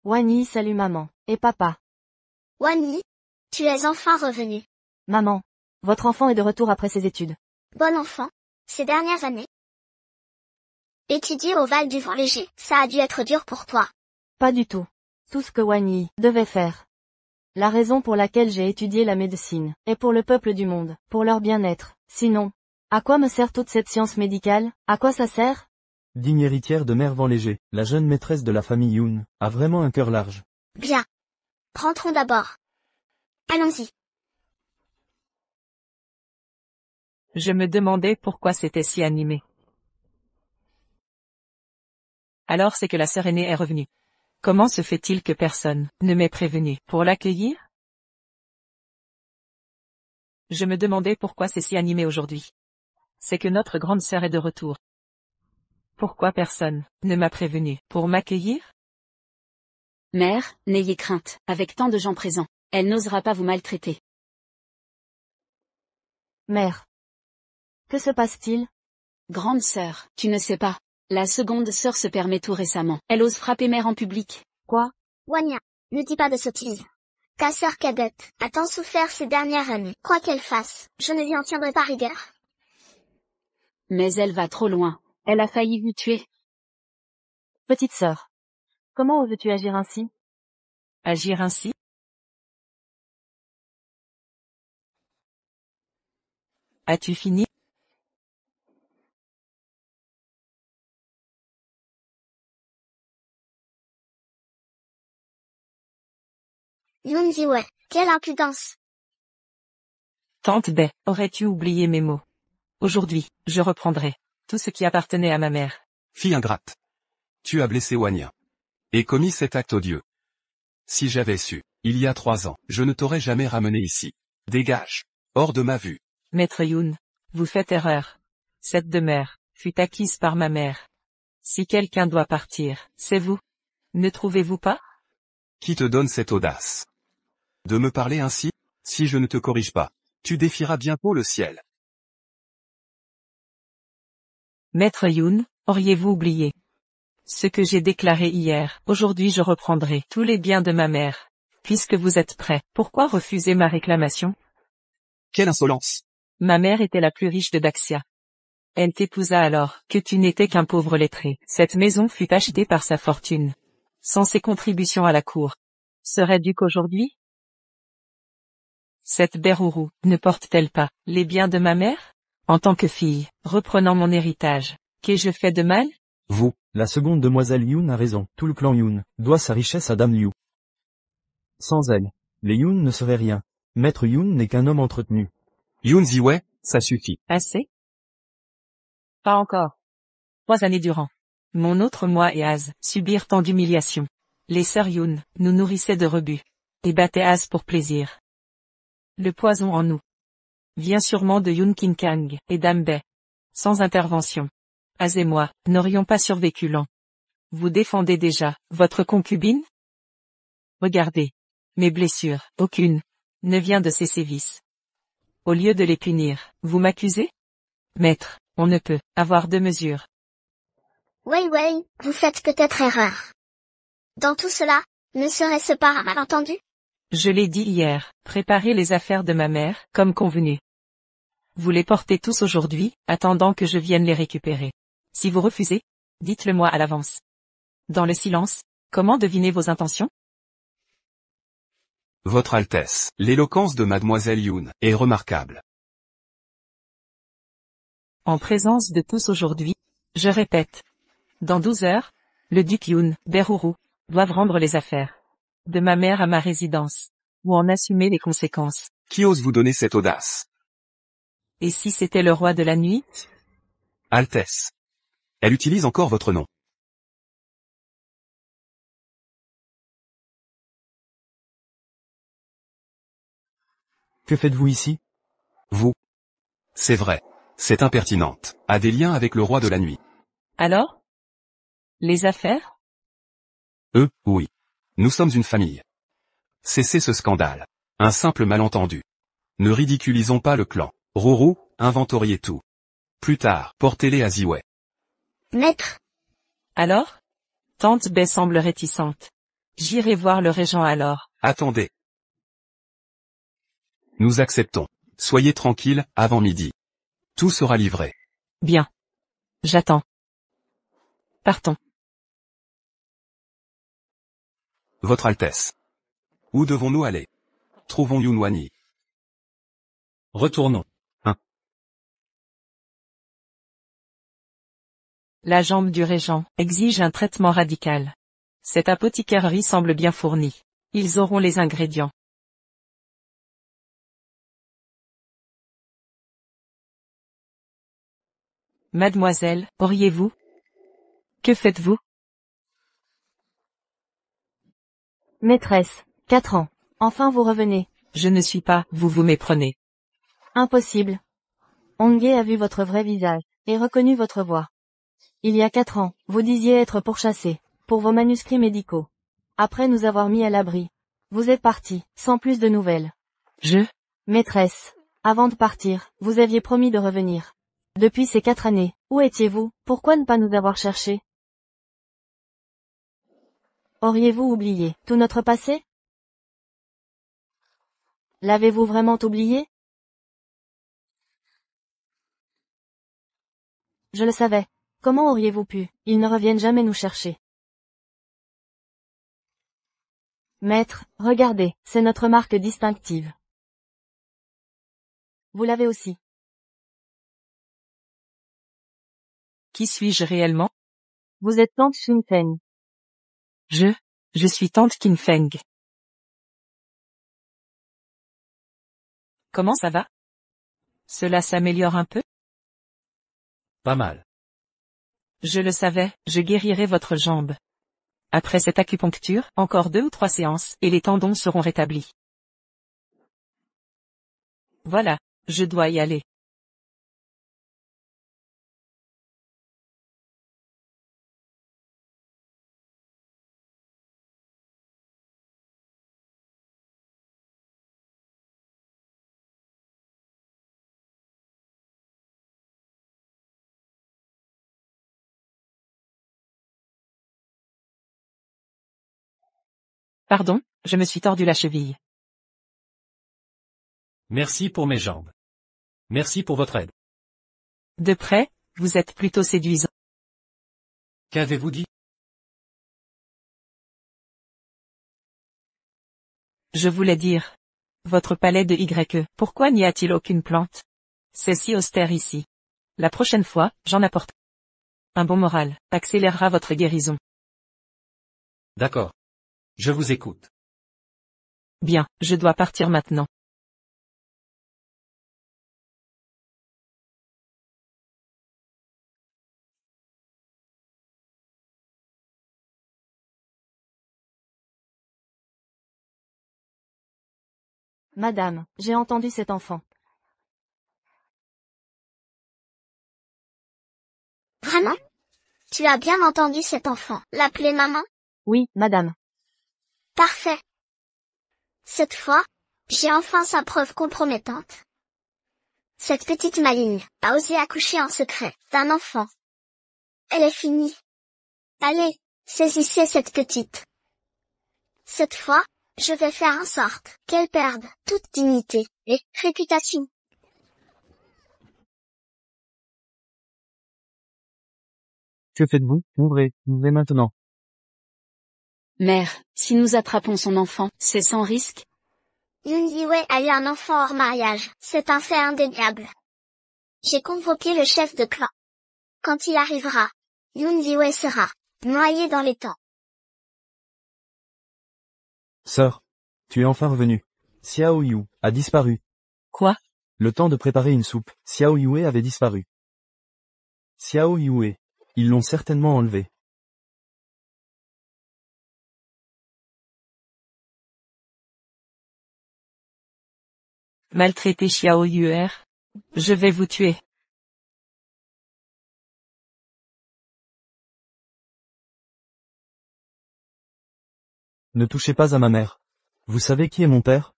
Wanyi salue maman. Et papa. Wanyi, tu es enfin revenu. Maman. Votre enfant est de retour après ses études. Bon enfant. Ces dernières années. Étudier au Val du Vent Léger, ça a dû être dur pour toi. Pas du tout. Tout ce que Wanyi devait faire. La raison pour laquelle j'ai étudié la médecine est pour le peuple du monde, pour leur bien-être. Sinon, à quoi me sert toute cette science médicale? À quoi ça sert? Digne héritière de Mère Vent Léger, la jeune maîtresse de la famille Yun, a vraiment un cœur large. Bien. Rentrons d'abord. Allons-y. Je me demandais pourquoi c'était si animé. Alors c'est que la sœur aînée est revenue. Comment se fait-il que personne ne m'ait prévenu pour l'accueillir? Je me demandais pourquoi c'est si animé aujourd'hui. C'est que notre grande sœur est de retour. Pourquoi personne ne m'a prévenu pour m'accueillir? Mère, n'ayez crainte, avec tant de gens présents. Elle n'osera pas vous maltraiter. Mère. Que se passe-t-il? Grande sœur, tu ne sais pas. La seconde sœur se permet tout récemment. Elle ose frapper mère en public. Quoi? Wanya, ne dis pas de sottises. Ta sœur cadette a tant souffert ces dernières années. Quoi qu'elle fasse, je ne lui en tiendrai pas rigueur. Mais elle va trop loin. Elle a failli vous tuer. Petite sœur. Comment veux-tu agir ainsi? Agir ainsi? As-tu fini? Yoon Ji-wei, quelle impudence. Tante Bai, aurais-tu oublié mes mots? Aujourd'hui, je reprendrai tout ce qui appartenait à ma mère. Fille ingrate. Tu as blessé Wanya. Et commis cet acte odieux. Si j'avais su, il y a 3 ans, je ne t'aurais jamais ramené ici. Dégage. Hors de ma vue. Maître Yoon, vous faites erreur. Cette demeure fut acquise par ma mère. Si quelqu'un doit partir, c'est vous. Ne trouvez-vous pas? Qui te donne cette audace? De me parler ainsi? Si je ne te corrige pas, tu défieras bientôt le ciel. Maître Yoon, auriez-vous oublié ce que j'ai déclaré hier? Aujourd'hui je reprendrai tous les biens de ma mère. Puisque vous êtes prêt, pourquoi refuser ma réclamation? Quelle insolence! Ma mère était la plus riche de Daxia. Elle t'épousa alors que tu n'étais qu'un pauvre lettré. Cette maison fut achetée par sa fortune. Sans ses contributions à la cour. Serait-ce qu'aujourd'hui? Cette Berourou ne porte-t-elle pas les biens de ma mère? En tant que fille, reprenant mon héritage, qu'ai-je fait de mal? Vous, la seconde demoiselle Yoon a raison. Tout le clan Yoon doit sa richesse à Dame Liu. Sans elle, les Yoon ne seraient rien. Maître Yoon n'est qu'un homme entretenu. Yoon Ji-wei, ça suffit. Assez? Pas encore. 3 années durant. Mon autre moi et Az subirent tant d'humiliations. Les sœurs Yoon nous nourrissaient de rebut. Et battaient Az pour plaisir. Le poison en nous vient sûrement de Yoon King Kang et Dame Bai. Sans intervention, Az et moi n'aurions pas survécu lent. Vous défendez déjà votre concubine? Regardez. Mes blessures, aucune, ne vient de ces sévices. Au lieu de les punir, vous m'accusez? Maître, on ne peut avoir 2 mesures. Wei, vous faites peut-être erreur. Dans tout cela, ne serait-ce pas un malentendu? Je l'ai dit hier, préparez les affaires de ma mère, comme convenu. Vous les portez tous aujourd'hui, attendant que je vienne les récupérer. Si vous refusez, dites-le-moi à l'avance. Dans le silence, comment deviner vos intentions? Votre Altesse, l'éloquence de Mademoiselle Yoon est remarquable. En présence de tous aujourd'hui, je répète. Dans 12 heures, le duc Yoon, Berourou, doivent rendre les affaires de ma mère à ma résidence, ou en assumer les conséquences. Qui ose vous donner cette audace? Et si c'était le roi de la nuit? Altesse. Elle utilise encore votre nom. Que faites-vous ici? Vous. C'est vrai. C'est impertinente. A des liens avec le roi de la nuit. Alors? Les affaires? Oui. Nous sommes une famille. Cessez ce scandale. Un simple malentendu. Ne ridiculisons pas le clan. Rourou, inventoriez tout. Plus tard, portez-les à Ji-wei. Maître, Alors? Tante Bai semble réticente. J'irai voir le régent alors. Attendez. Nous acceptons. Soyez tranquille, avant midi. Tout sera livré. Bien. J'attends. Partons. Votre Altesse. Où devons-nous aller? Trouvons Yoon Wani. Retournons. La jambe du régent exige un traitement radical. Cette apothicairerie semble bien fournie. Ils auront les ingrédients. Mademoiselle, auriez-vous? Que faites-vous? Maîtresse, 4 ans. Enfin vous revenez. Je ne suis pas, vous méprenez. Impossible. Hongye a vu votre vrai visage, et reconnu votre voix. Il y a 4 ans, vous disiez être pourchassé, pour vos manuscrits médicaux. Après nous avoir mis à l'abri. Vous êtes parti, sans plus de nouvelles. Je? Maîtresse, avant de partir, vous aviez promis de revenir. Depuis ces 4 années, où Où étiez-vous? Pourquoi ne pas nous avoir cherchés? Auriez-vous oublié tout notre passé? L'avez-vous vraiment oublié? Je le savais. Comment auriez-vous pu? Ils ne reviennent jamais nous chercher. Maître, regardez, c'est notre marque distinctive. Vous l'avez aussi. Qui suis-je réellement? Vous êtes tante Xinfeng. Je suis tante Qin Feng. Comment ça va? Cela s'améliore un peu? Pas mal. Je le savais, je guérirai votre jambe. Après cette acupuncture, encore 2 ou 3 séances, et les tendons seront rétablis. Voilà, je dois y aller. Pardon, je me suis tordu la cheville. Merci pour mes jambes. Merci pour votre aide. De près, vous êtes plutôt séduisant. Qu'avez-vous dit? Je voulais dire. Votre palais de YE, pourquoi n'y a-t-il aucune plante? C'est si austère ici. La prochaine fois, j'en apporte. Un bon moral accélérera votre guérison. D'accord. Je vous écoute. Bien, je dois partir maintenant. Madame, j'ai entendu cet enfant. Vraiment? Tu as bien entendu cet enfant l'appeler maman? Oui, madame. Parfait. Cette fois, j'ai enfin sa preuve compromettante. Cette petite maligne a osé accoucher en secret d'un enfant. Elle est finie. Allez, saisissez cette petite. Cette fois, je vais faire en sorte qu'elle perde toute dignité et réputation. Que faites-vous? Ouvrez maintenant. Mère, si nous attrapons son enfant, c'est sans risque? Yun Yiwei a eu un enfant hors mariage, c'est un fait indéniable. J'ai convoqué le chef de clan. Quand il arrivera, Yun Yiwei sera noyé dans les temps. Sœur, tu es enfin revenue. Xiao Yu a disparu. Quoi? Le temps de préparer une soupe, Xiao Yue avait disparu. Xiao Yue. Ils l'ont certainement enlevé. Maltraiter Xiao Yuer? Je vais vous tuer. Ne touchez pas à ma mère. Vous savez qui est mon père?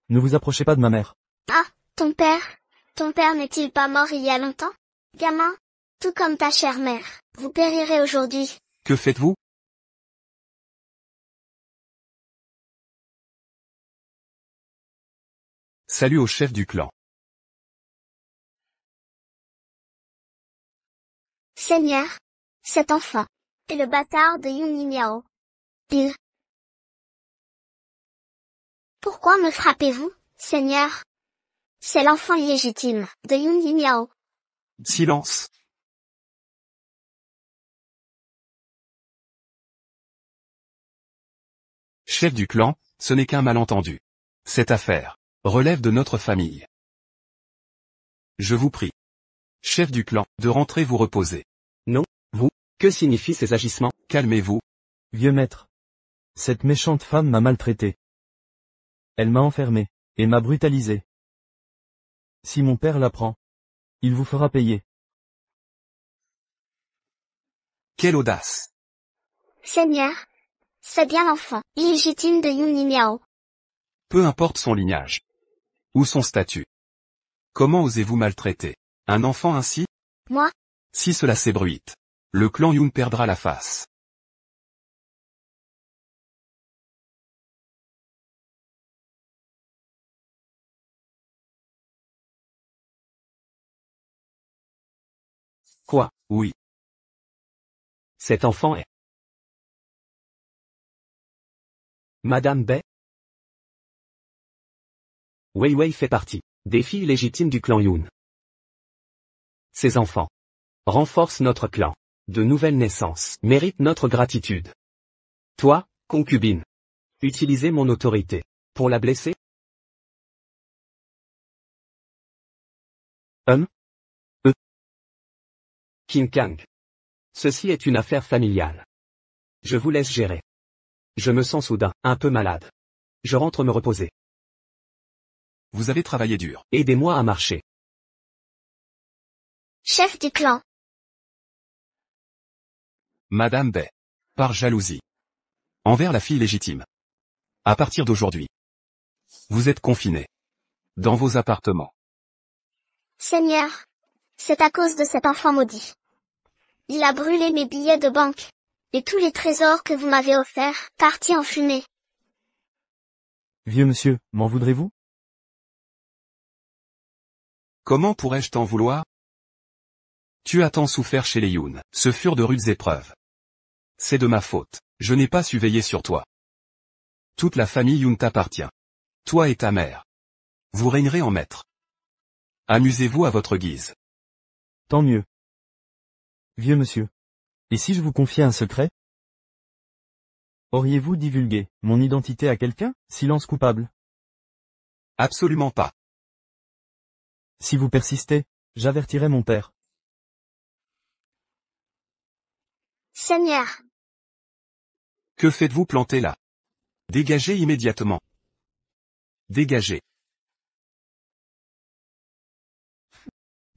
Ne vous approchez pas de ma mère. Ah, ton père n'est-il pas mort il y a longtemps? Gamin, tout comme ta chère mère, vous périrez aujourd'hui. Que faites-vous? Salut au chef du clan. Seigneur, cet enfant est le bâtard de Yun Miao. Il. Pourquoi me frappez-vous, Seigneur? C'est l'enfant illégitime de Yun Miao. Silence. Chef du clan, ce n'est qu'un malentendu. Cette affaire relève de notre famille. Je vous prie. Chef du clan, de rentrer vous reposer. Non, vous, que signifient ces agissements? Calmez-vous. Vieux maître. Cette méchante femme m'a maltraité. Elle m'a enfermé, et m'a brutalisé. Si mon père l'apprend, il vous fera payer. Quelle audace. Seigneur, c'est bien l'enfant illégitime de Yun Miao. Peu importe son lignage. Ou son statut. Comment osez-vous maltraiter Un enfant ainsi? Moi? Si cela s'ébruite, le clan Yun perdra la face. Quoi? Oui. Cet enfant est... Madame Bai? Wei Wei fait partie des filles légitimes du clan Yun. Ces enfants renforcent notre clan. De nouvelles naissances méritent notre gratitude. Toi, concubine, utilisez mon autorité pour la blesser? King Kang. Ceci est une affaire familiale. Je vous laisse gérer. Je me sens soudain un peu malade. Je rentre me reposer. Vous avez travaillé dur. Aidez-moi à marcher. Chef du clan. Madame Bai. Par jalousie. Envers la fille légitime. À partir d'aujourd'hui. Vous êtes confinés. Dans vos appartements. Seigneur. C'est à cause de cet enfant maudit. Il a brûlé mes billets de banque. Et tous les trésors que vous m'avez offerts, partis en fumée. Vieux monsieur, m'en voudrez-vous? Comment pourrais-je t'en vouloir? Tu as tant souffert chez les Yun, ce furent de rudes épreuves. C'est de ma faute, je n'ai pas su veiller sur toi. Toute la famille Yun t'appartient. Toi et ta mère. Vous régnerez en maître. Amusez-vous à votre guise. Tant mieux. Vieux monsieur. Et si je vous confiais un secret? Auriez-vous divulgué mon identité à quelqu'un? Silence coupable. Absolument pas. Si vous persistez, j'avertirai mon père. Seigneur. Que faites-vous planter là? Dégagez immédiatement. Dégagez.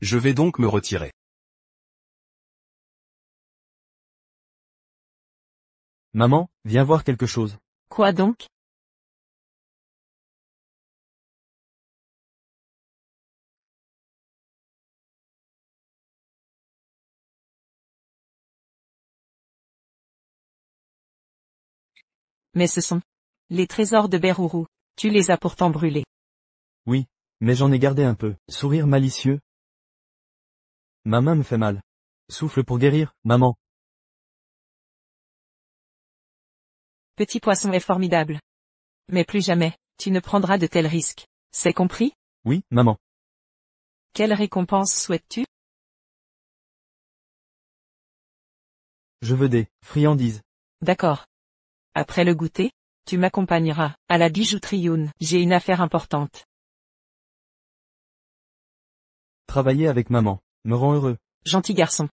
Je vais donc me retirer. Maman, viens voir quelque chose. Quoi donc? Mais ce sont les trésors de Beruru. Tu les as pourtant brûlés. Oui, mais j'en ai gardé un peu. Sourire malicieux. Ma main me fait mal. Souffle pour guérir, maman. Petit poisson est formidable. Mais plus jamais, tu ne prendras de tels risques. C'est compris? Oui, maman. Quelle récompense souhaites-tu? Je veux des friandises. D'accord. Après le goûter, tu m'accompagneras à la bijouterie Yun. J'ai une affaire importante. Travailler avec maman me rend heureux. Gentil garçon.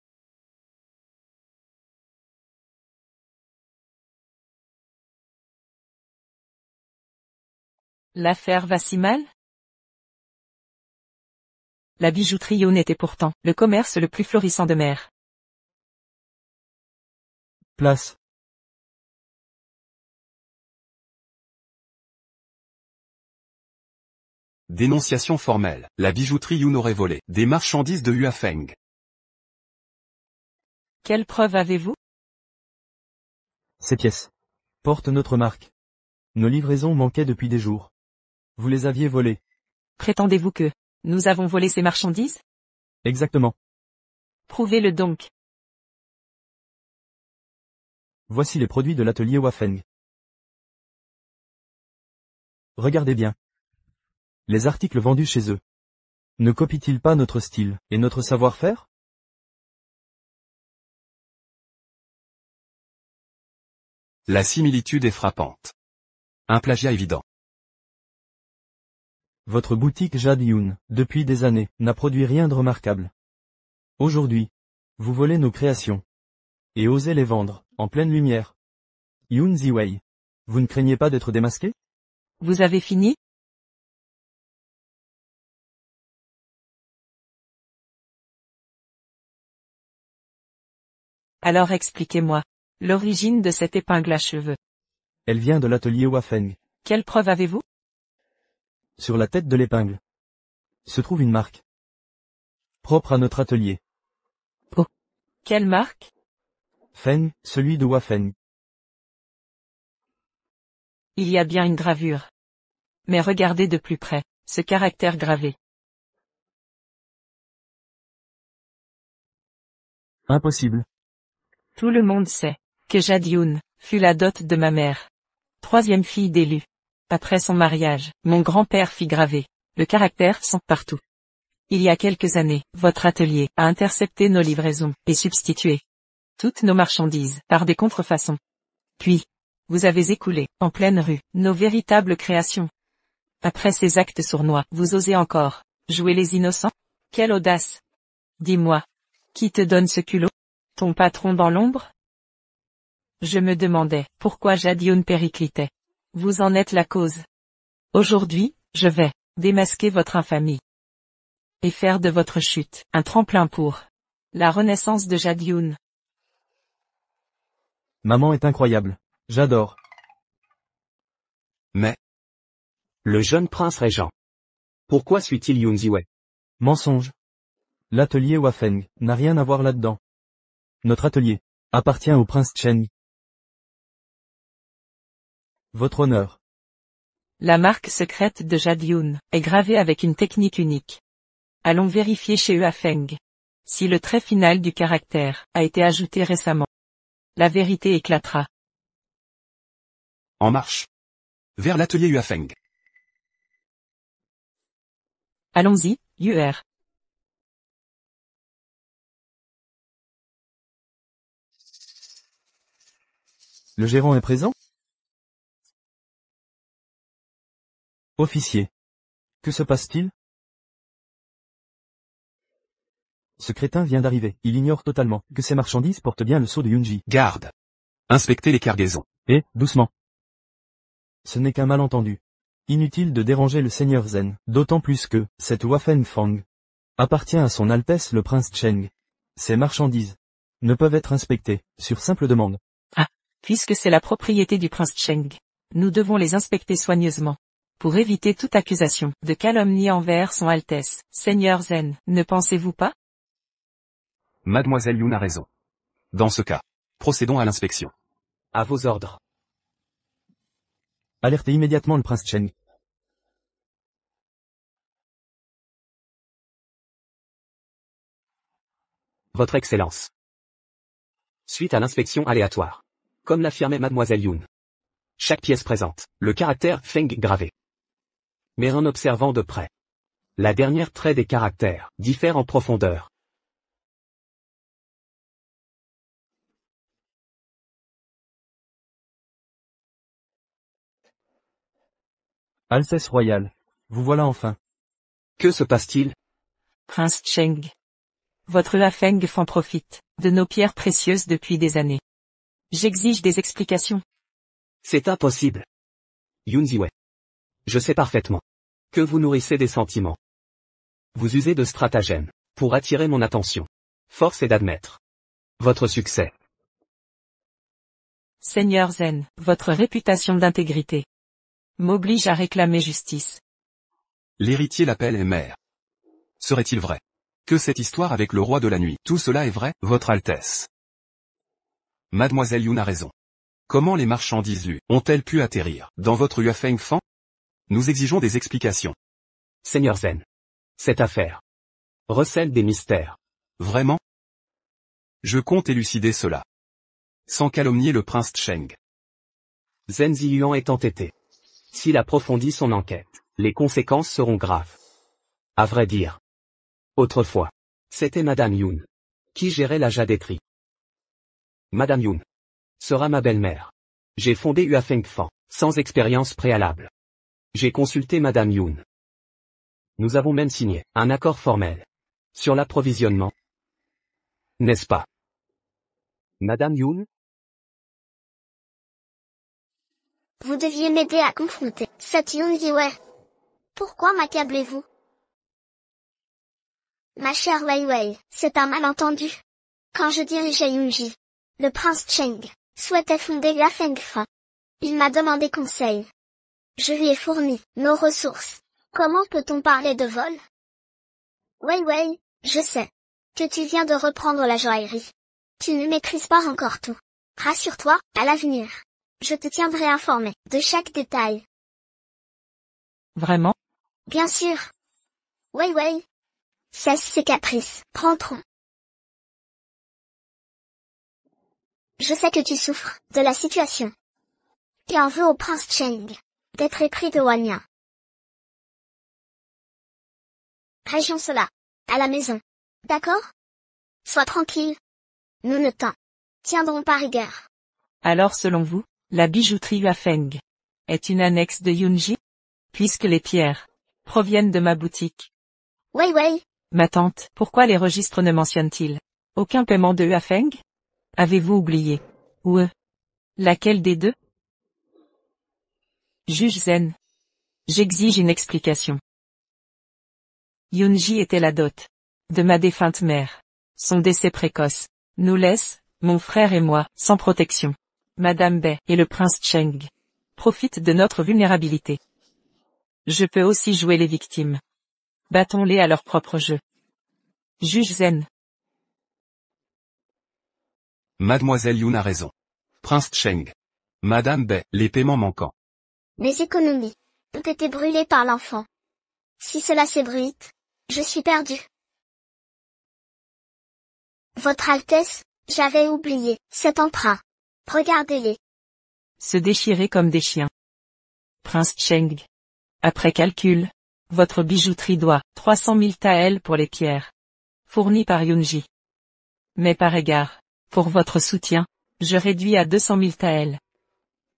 L'affaire va si mal? La bijouterie Yun était pourtant le commerce le plus florissant de mer. Place. Dénonciation formelle. La bijouterie Yun aurait volé des marchandises de Huafeng. Quelle preuve avez-vous? Ces pièces portent notre marque. Nos livraisons manquaient depuis des jours. Vous les aviez volées. Prétendez-vous que nous avons volé ces marchandises? Exactement. Prouvez-le donc. Voici les produits de l'atelier Huafeng. Regardez bien. Les articles vendus chez eux. Ne copient-ils pas notre style et notre savoir-faire? La similitude est frappante. Un plagiat évident. Votre boutique Jade Yun, depuis des années, n'a produit rien de remarquable. Aujourd'hui, vous volez nos créations. Et osez les vendre, en pleine lumière. Yun Ziwei. Vous ne craignez pas d'être démasqué? Vous avez fini? Alors expliquez-moi l'origine de cette épingle à cheveux. Elle vient de l'atelier Huafeng. Quelle preuve avez-vous? Sur la tête de l'épingle se trouve une marque. Propre à notre atelier. Quelle marque? Feng, celui de Wafeng. Il y a bien une gravure. Mais regardez de plus près, ce caractère gravé. Impossible. Tout le monde sait que Jadioun fut la dot de ma mère. 3e fille d'élu. Après son mariage, mon grand-père fit graver le caractère sans partout. Il y a quelques années, votre atelier a intercepté nos livraisons et substitué toutes nos marchandises par des contrefaçons. Puis, vous avez écoulé, en pleine rue, nos véritables créations. Après ces actes sournois, vous osez encore jouer les innocents? Quelle audace! Dis-moi, qui te donne ce culot? Ton patron dans l'ombre? Je me demandais pourquoi Jadioun périclitait. Vous en êtes la cause. Aujourd'hui, je vais démasquer votre infamie et faire de votre chute un tremplin pour la renaissance de Jadioun. Maman est incroyable. J'adore. Mais, le jeune prince régent. Pourquoi suit-il Yun Ziwei? Mensonge. L'atelier Wafeng n'a rien à voir là-dedans. Notre atelier appartient au prince Chen. Votre honneur. La marque secrète de Jadioun est gravée avec une technique unique. Allons vérifier chez Wafeng si le trait final du caractère a été ajouté récemment. La vérité éclatera. En marche. Vers l'atelier Yuafeng. Allons-y, UR. Le gérant est présent? Officier. Que se passe-t-il? Ce crétin vient d'arriver. Il ignore totalement que ces marchandises portent bien le sceau de Yunji. Garde. Inspectez les cargaisons. Et, doucement. Ce n'est qu'un malentendu. Inutile de déranger le seigneur Zen, d'autant plus que, cette Wafeng Fang appartient à son Altesse le prince Cheng. Ces marchandises ne peuvent être inspectées, sur simple demande. Puisque c'est la propriété du prince Cheng, nous devons les inspecter soigneusement. Pour éviter toute accusation de calomnie envers son Altesse, Seigneur Zen, ne pensez-vous pas? Mademoiselle Yun a raison. Dans ce cas, procédons à l'inspection. À vos ordres. Alertez immédiatement le prince Cheng. Votre Excellence. Suite à l'inspection aléatoire. Comme l'affirmait Mademoiselle Yun. Chaque pièce présente le caractère Feng gravé. Mais en observant de près, la dernière trait des caractères diffère en profondeur. Altesse royale. Vous voilà enfin. Que se passe-t-il? Prince Cheng. Votre Wafeng Fan profite de nos pierres précieuses depuis des années. J'exige des explications. C'est impossible. Yun Ziwei. Je sais parfaitement que vous nourrissez des sentiments. Vous usez de stratagèmes pour attirer mon attention. Force est d'admettre votre succès. Seigneur Zen, votre réputation d'intégrité m'oblige à réclamer justice. L'héritier l'appelle et mère. Serait-il vrai que cette histoire avec le roi de la nuit, tout cela est vrai, votre Altesse? Mademoiselle Yun a raison. Comment les marchandises Lu ont-elles pu atterrir dans votre Yuafeng Fan? Nous exigeons des explications. Seigneur Zen. Cette affaire recèle des mystères. Vraiment? Je compte élucider cela. Sans calomnier le prince Cheng. Zen Ziyuan est entêté. S'il approfondit son enquête, les conséquences seront graves. À vrai dire. Autrefois, c'était Madame Yun qui gérait la jadéterie. Madame Yun sera ma belle-mère. J'ai fondé Yuafeng Fan sans expérience préalable. J'ai consulté Madame Yun. Nous avons même signé un accord formel sur l'approvisionnement. N'est-ce pas? Madame Yun? Vous deviez m'aider à confronter cette Yun Ziwei. Pourquoi m'accablez-vous? Ma chère Wei Wei, c'est un malentendu. Quand je dirigeais Yunji, le prince Cheng souhaitait fonder Yuafeng Fan. Il m'a demandé conseil. Je lui ai fourni nos ressources. Comment peut-on parler de vol? Wei Wei, Je sais que tu viens de reprendre la joaillerie. Tu ne maîtrises pas encore tout. Rassure-toi, à l'avenir, je te tiendrai informé de chaque détail. Vraiment? Bien sûr. Wei Wei. Cesse ses caprices, prends tronc. Je sais que tu souffres de la situation. Tu en veux au prince Cheng d'être épris de Wanya. Régions cela à la maison. D'accord? Sois tranquille. Nous ne t'en tiendrons pas rigueur. Alors selon vous, la bijouterie Yuafeng est une annexe de Yunji? Puisque les pierres proviennent de ma boutique. Wei Wei. Ma tante, pourquoi les registres ne mentionnent-ils aucun paiement de Yuafeng? Avez-vous oublié? Ou laquelle des deux? Juge Zen. J'exige une explication. Yunji était la dot de ma défunte mère. Son décès précoce nous laisse, mon frère et moi, sans protection. Madame Bai et le prince Cheng profitent de notre vulnérabilité. Je peux aussi jouer les victimes. Battons-les à leur propre jeu. Juge Zen. Mademoiselle Yun a raison. Prince Cheng. Madame Bai, les paiements manquants. Mes économies ont été brûlées par l'enfant. Si cela s'ébruite, je suis perdu. Votre Altesse, j'avais oublié cet emprunt. Regardez-les. Se déchirer comme des chiens. Prince Cheng. Après calcul, votre bijouterie doit 300 000 taels pour les pierres fournies par Yunji. Mais par égard, pour votre soutien, je réduis à 200 000 taels.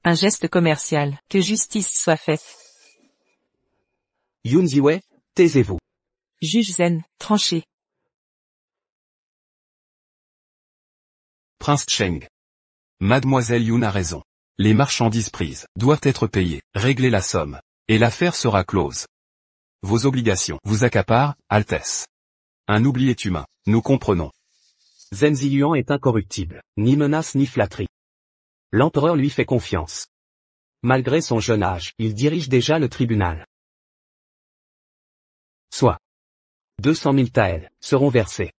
Un geste commercial, que justice soit faite. Yun Ziwei, taisez-vous. Juge Zen, tranché. Prince Cheng. Mademoiselle Yun a raison. Les marchandises prises doivent être payées, réglez la somme, et l'affaire sera close. Vos obligations vous accaparent, Altesse. Un oubli est humain, nous comprenons. Zhen Ziyuan est incorruptible, ni menace ni flatterie. L'empereur lui fait confiance. Malgré son jeune âge, il dirige déjà le tribunal. Soit 200 000 taels seront versés.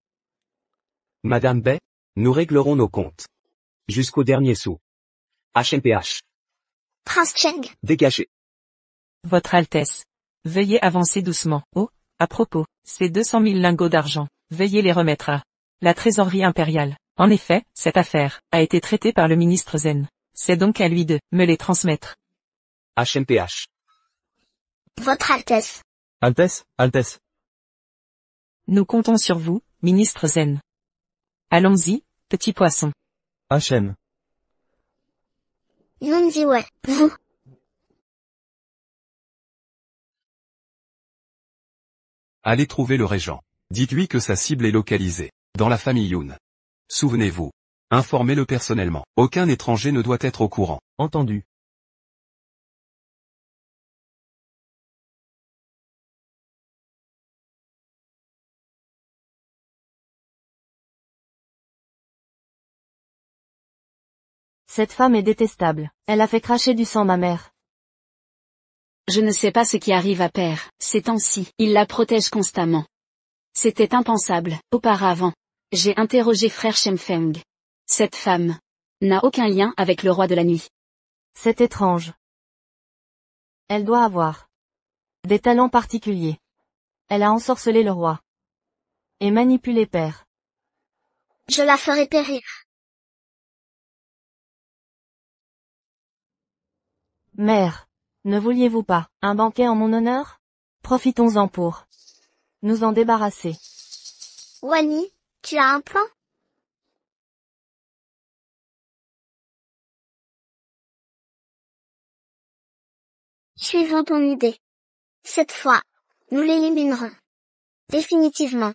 Madame Bai, nous réglerons nos comptes. Jusqu'au dernier sou. HMPH. Prince Cheng. Dégagez. Votre Altesse. Veuillez avancer doucement. Oh, à propos, ces 200 000 lingots d'argent, veuillez les remettre à la trésorerie impériale. En effet, cette affaire a été traitée par le ministre Zen. C'est donc à lui de me les transmettre. HMPH. Votre Altesse. Altesse, Altesse. Nous comptons sur vous, ministre Zen. Allons-y, petit poisson. HM. Yun Ziwei, vous. Allez trouver le régent. Dites-lui que sa cible est localisée, dans la famille Yun. Souvenez-vous. Informez-le personnellement. Aucun étranger ne doit être au courant. Entendu. Cette femme est détestable. Elle a fait cracher du sang ma mère. Je ne sais pas ce qui arrive à Père, ces temps-ci. Il la protège constamment. C'était impensable, auparavant. J'ai interrogé frère Shemfeng. Cette femme n'a aucun lien avec le roi de la nuit. C'est étrange. Elle doit avoir des talents particuliers. Elle a ensorcelé le roi. Et manipulé Père. Je la ferai périr. Mère, ne vouliez-vous pas un banquet en mon honneur? Profitons-en pour nous en débarrasser. Wani, tu as un plan? Suivons ton idée. Cette fois, nous l'éliminerons. Définitivement.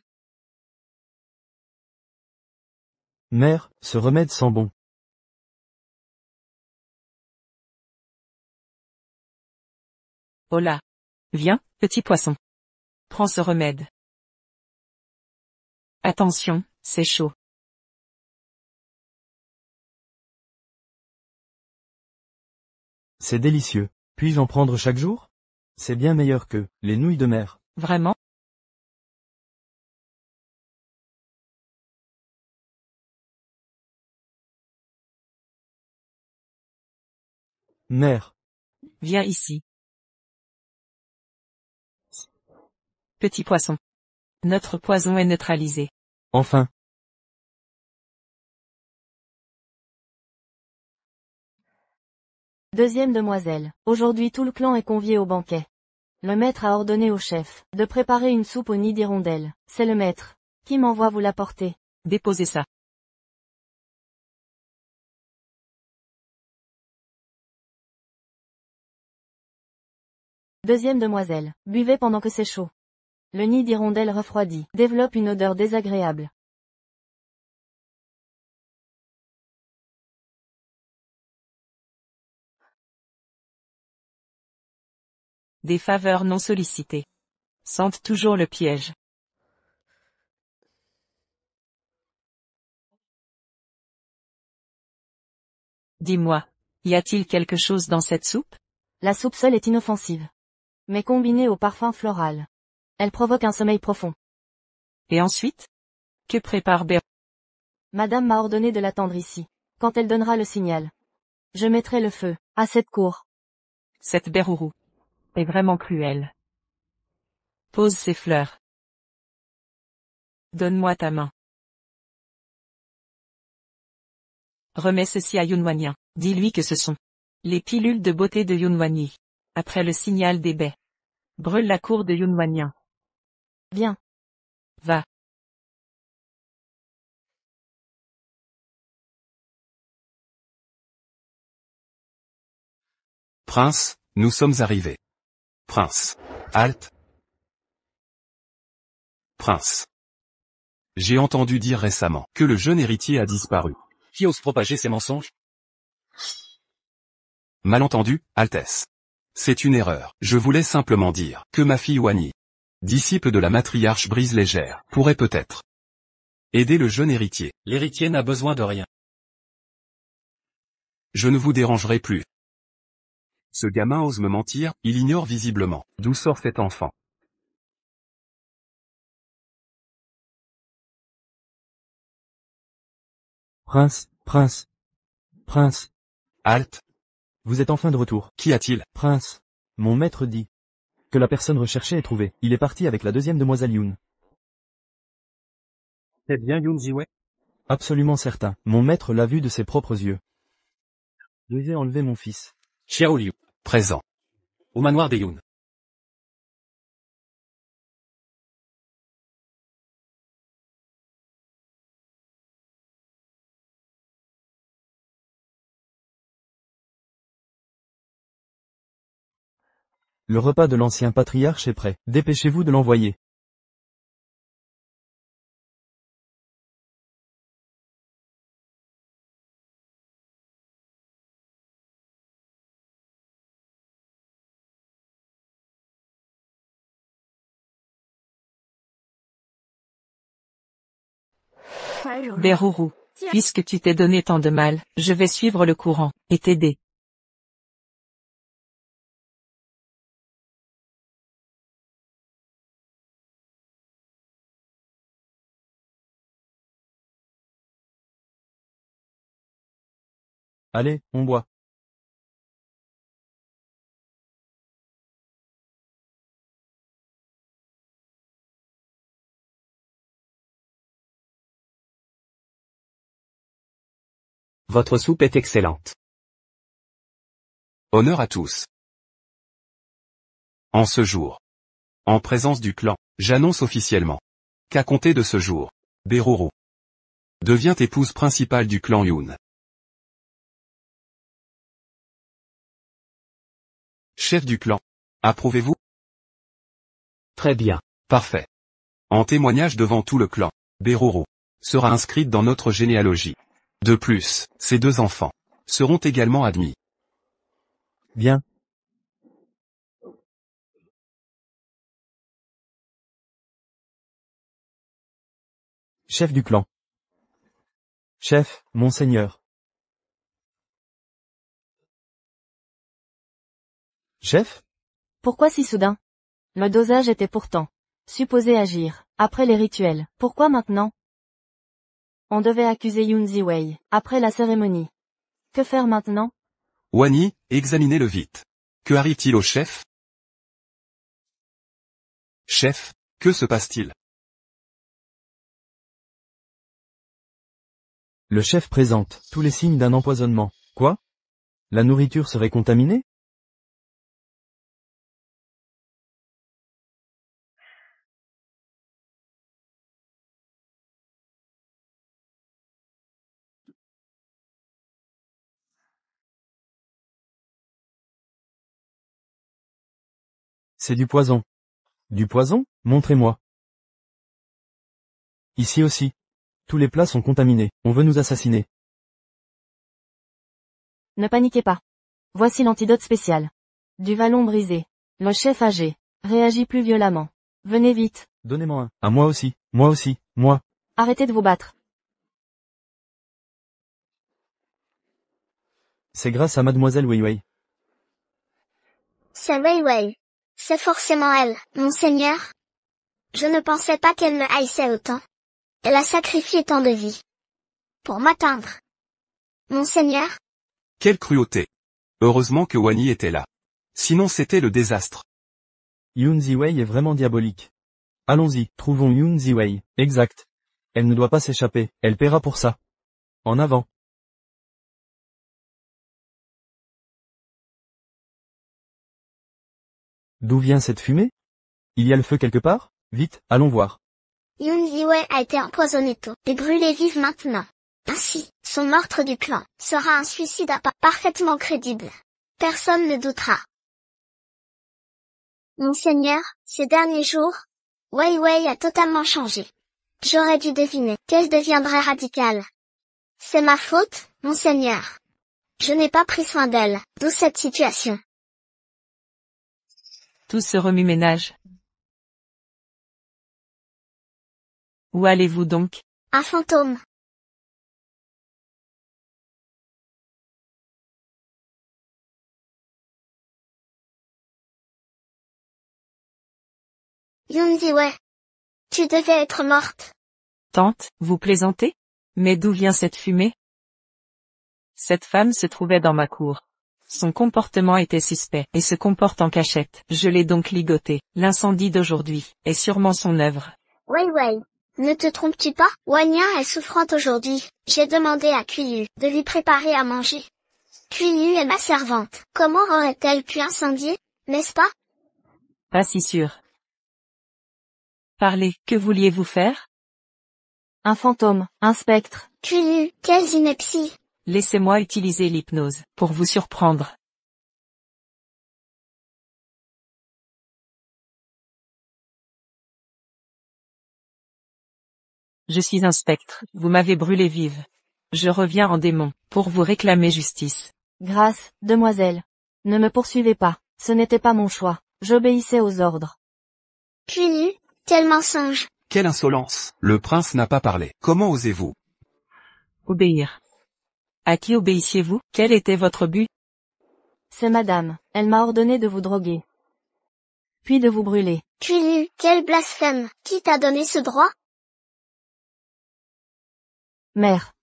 Mère, ce remède sent bon. Oh là. Viens, petit poisson. Prends ce remède. Attention, c'est chaud. C'est délicieux. Puis-je en prendre chaque jour? C'est bien meilleur que les nouilles de mer. Vraiment? Mère. Viens ici. Petit poisson. Notre poison est neutralisé. Enfin. Deuxième demoiselle. Aujourd'hui tout le clan est convié au banquet. Le maître a ordonné au chef de préparer une soupe au nid d'hirondelle. C'est le maître qui m'envoie vous l'apporter. Déposez ça. Deuxième demoiselle. Buvez pendant que c'est chaud. Le nid d'hirondelle refroidi développe une odeur désagréable. Des faveurs non sollicitées. Sentent toujours le piège. Dis-moi, y a-t-il quelque chose dans cette soupe? La soupe seule est inoffensive. Mais combinée au parfum floral, elle provoque un sommeil profond. Et ensuite? Que prépare Bér... Madame m'a ordonné de l'attendre ici, quand elle donnera le signal. Je mettrai le feu à cette cour. Cette Bérourou est vraiment cruelle. Pose ces fleurs. Donne-moi ta main. Remets ceci à Yunwanyan. Dis-lui que ce sont les pilules de beauté de Yunwanyi. Après le signal des baies. Brûle la cour de Yunwanyan. Bien. Va. Prince, nous sommes arrivés. Prince. Halte. Prince. J'ai entendu dire récemment que le jeune héritier a disparu. Qui ose propager ces mensonges? Malentendu, Altesse. C'est une erreur. Je voulais simplement dire que ma fille Wani, disciple de la matriarche Brise Légère, pourrait peut-être aider le jeune héritier. L'héritier n'a besoin de rien. Je ne vous dérangerai plus. Ce gamin ose me mentir, il ignore visiblement d'où sort cet enfant. Prince, prince. Prince. Halte. Vous êtes enfin de retour. Qu'y a-t-il? Prince. Mon maître dit que la personne recherchée est trouvée. Il est parti avec la deuxième demoiselle Yoon. C'est bien Yoon Jiwei? Absolument certain. Mon maître l'a vu de ses propres yeux. Je vais enlever mon fils. Xiao Liu. Présent. Au manoir des Yoon. Le repas de l'ancien patriarche est prêt. Dépêchez-vous de l'envoyer. Bérourou, puisque tu t'es donné tant de mal, je vais suivre le courant, et t'aider. Allez, on boit. Votre soupe est excellente. Honneur à tous. En ce jour, en présence du clan, j'annonce officiellement qu'à compter de ce jour, Bérourou devient épouse principale du clan Yoon. Chef du clan, approuvez-vous? Très bien. Parfait. En témoignage devant tout le clan, Bérourou sera inscrite dans notre généalogie. De plus, ces deux enfants seront également admis. Bien. Chef du clan. Chef, monseigneur. Chef? Pourquoi si soudain? Le dosage était pourtant supposé agir après les rituels. Pourquoi maintenant? On devait accuser Yoon Ziwei après la cérémonie. Que faire maintenant? Wany, examinez-le vite. Que arrive-t-il au chef? Chef, que se passe-t-il? Le chef présente tous les signes d'un empoisonnement. Quoi? La nourriture serait contaminée? C'est du poison. Du poison? Montrez-moi. Ici aussi. Tous les plats sont contaminés. On veut nous assassiner. Ne paniquez pas. Voici l'antidote spécial. Du vallon brisé. Le chef âgé réagit plus violemment. Venez vite. Donnez-moi un. Ah, moi aussi. Moi aussi. Moi. Arrêtez de vous battre. C'est grâce à mademoiselle Weiwei. C'est Wei Wei. C'est forcément elle, monseigneur. Je ne pensais pas qu'elle me haïssait autant. Elle a sacrifié tant de vies. Pour m'atteindre. Monseigneur, Quelle cruauté. Heureusement que Wany était là. Sinon c'était le désastre. Yun Ziwei est vraiment diabolique. Allons-y, trouvons Yun Ziwei. Exact. Elle ne doit pas s'échapper, elle paiera pour ça. En avant. D'où vient cette fumée? Il y a le feu quelque part? Vite, allons voir. Yun Ziwei a été empoisonnée tôt et brûlée vive maintenant. Ainsi, son meurtre du clan sera un suicide à pas parfaitement crédible. Personne ne doutera. Monseigneur, ces derniers jours, Wei Wei a totalement changé. J'aurais dû deviner qu'elle deviendrait radicale. C'est ma faute, monseigneur. Je n'ai pas pris soin d'elle, d'où cette situation. Tout ce remue-ménage. Où allez-vous donc? Un fantôme. Yun Ziwei. Tu devais être morte. Tante, vous plaisantez? Mais d'où vient cette fumée? Cette femme se trouvait dans ma cour. Son comportement était suspect et se comporte en cachette. Je l'ai donc ligotée. L'incendie d'aujourd'hui est sûrement son œuvre. Wei Wei. Ne te trompes-tu pas? Wanya est souffrante aujourd'hui. J'ai demandé à Kuyu de lui préparer à manger. Kuyu est ma servante. Comment aurait-elle pu incendier, n'est-ce pas? Pas si sûr. Parlez, que vouliez-vous faire? Un fantôme, un spectre. Kuyu, quelle ineptie. Laissez-moi utiliser l'hypnose, pour vous surprendre. Je suis un spectre, vous m'avez brûlé vive. Je reviens en démon, pour vous réclamer justice. Grâce, demoiselle. Ne me poursuivez pas. Ce n'était pas mon choix. J'obéissais aux ordres. Kuyu, quel mensonge. Quelle insolence. Le prince n'a pas parlé. Comment osez-vous? Obéir. À qui obéissiez-vous? Quel était votre but? C'est madame. Elle m'a ordonné de vous droguer. Puis de vous brûler. Kuyu, quel blasphème. Qui t'a donné ce droit? Mère.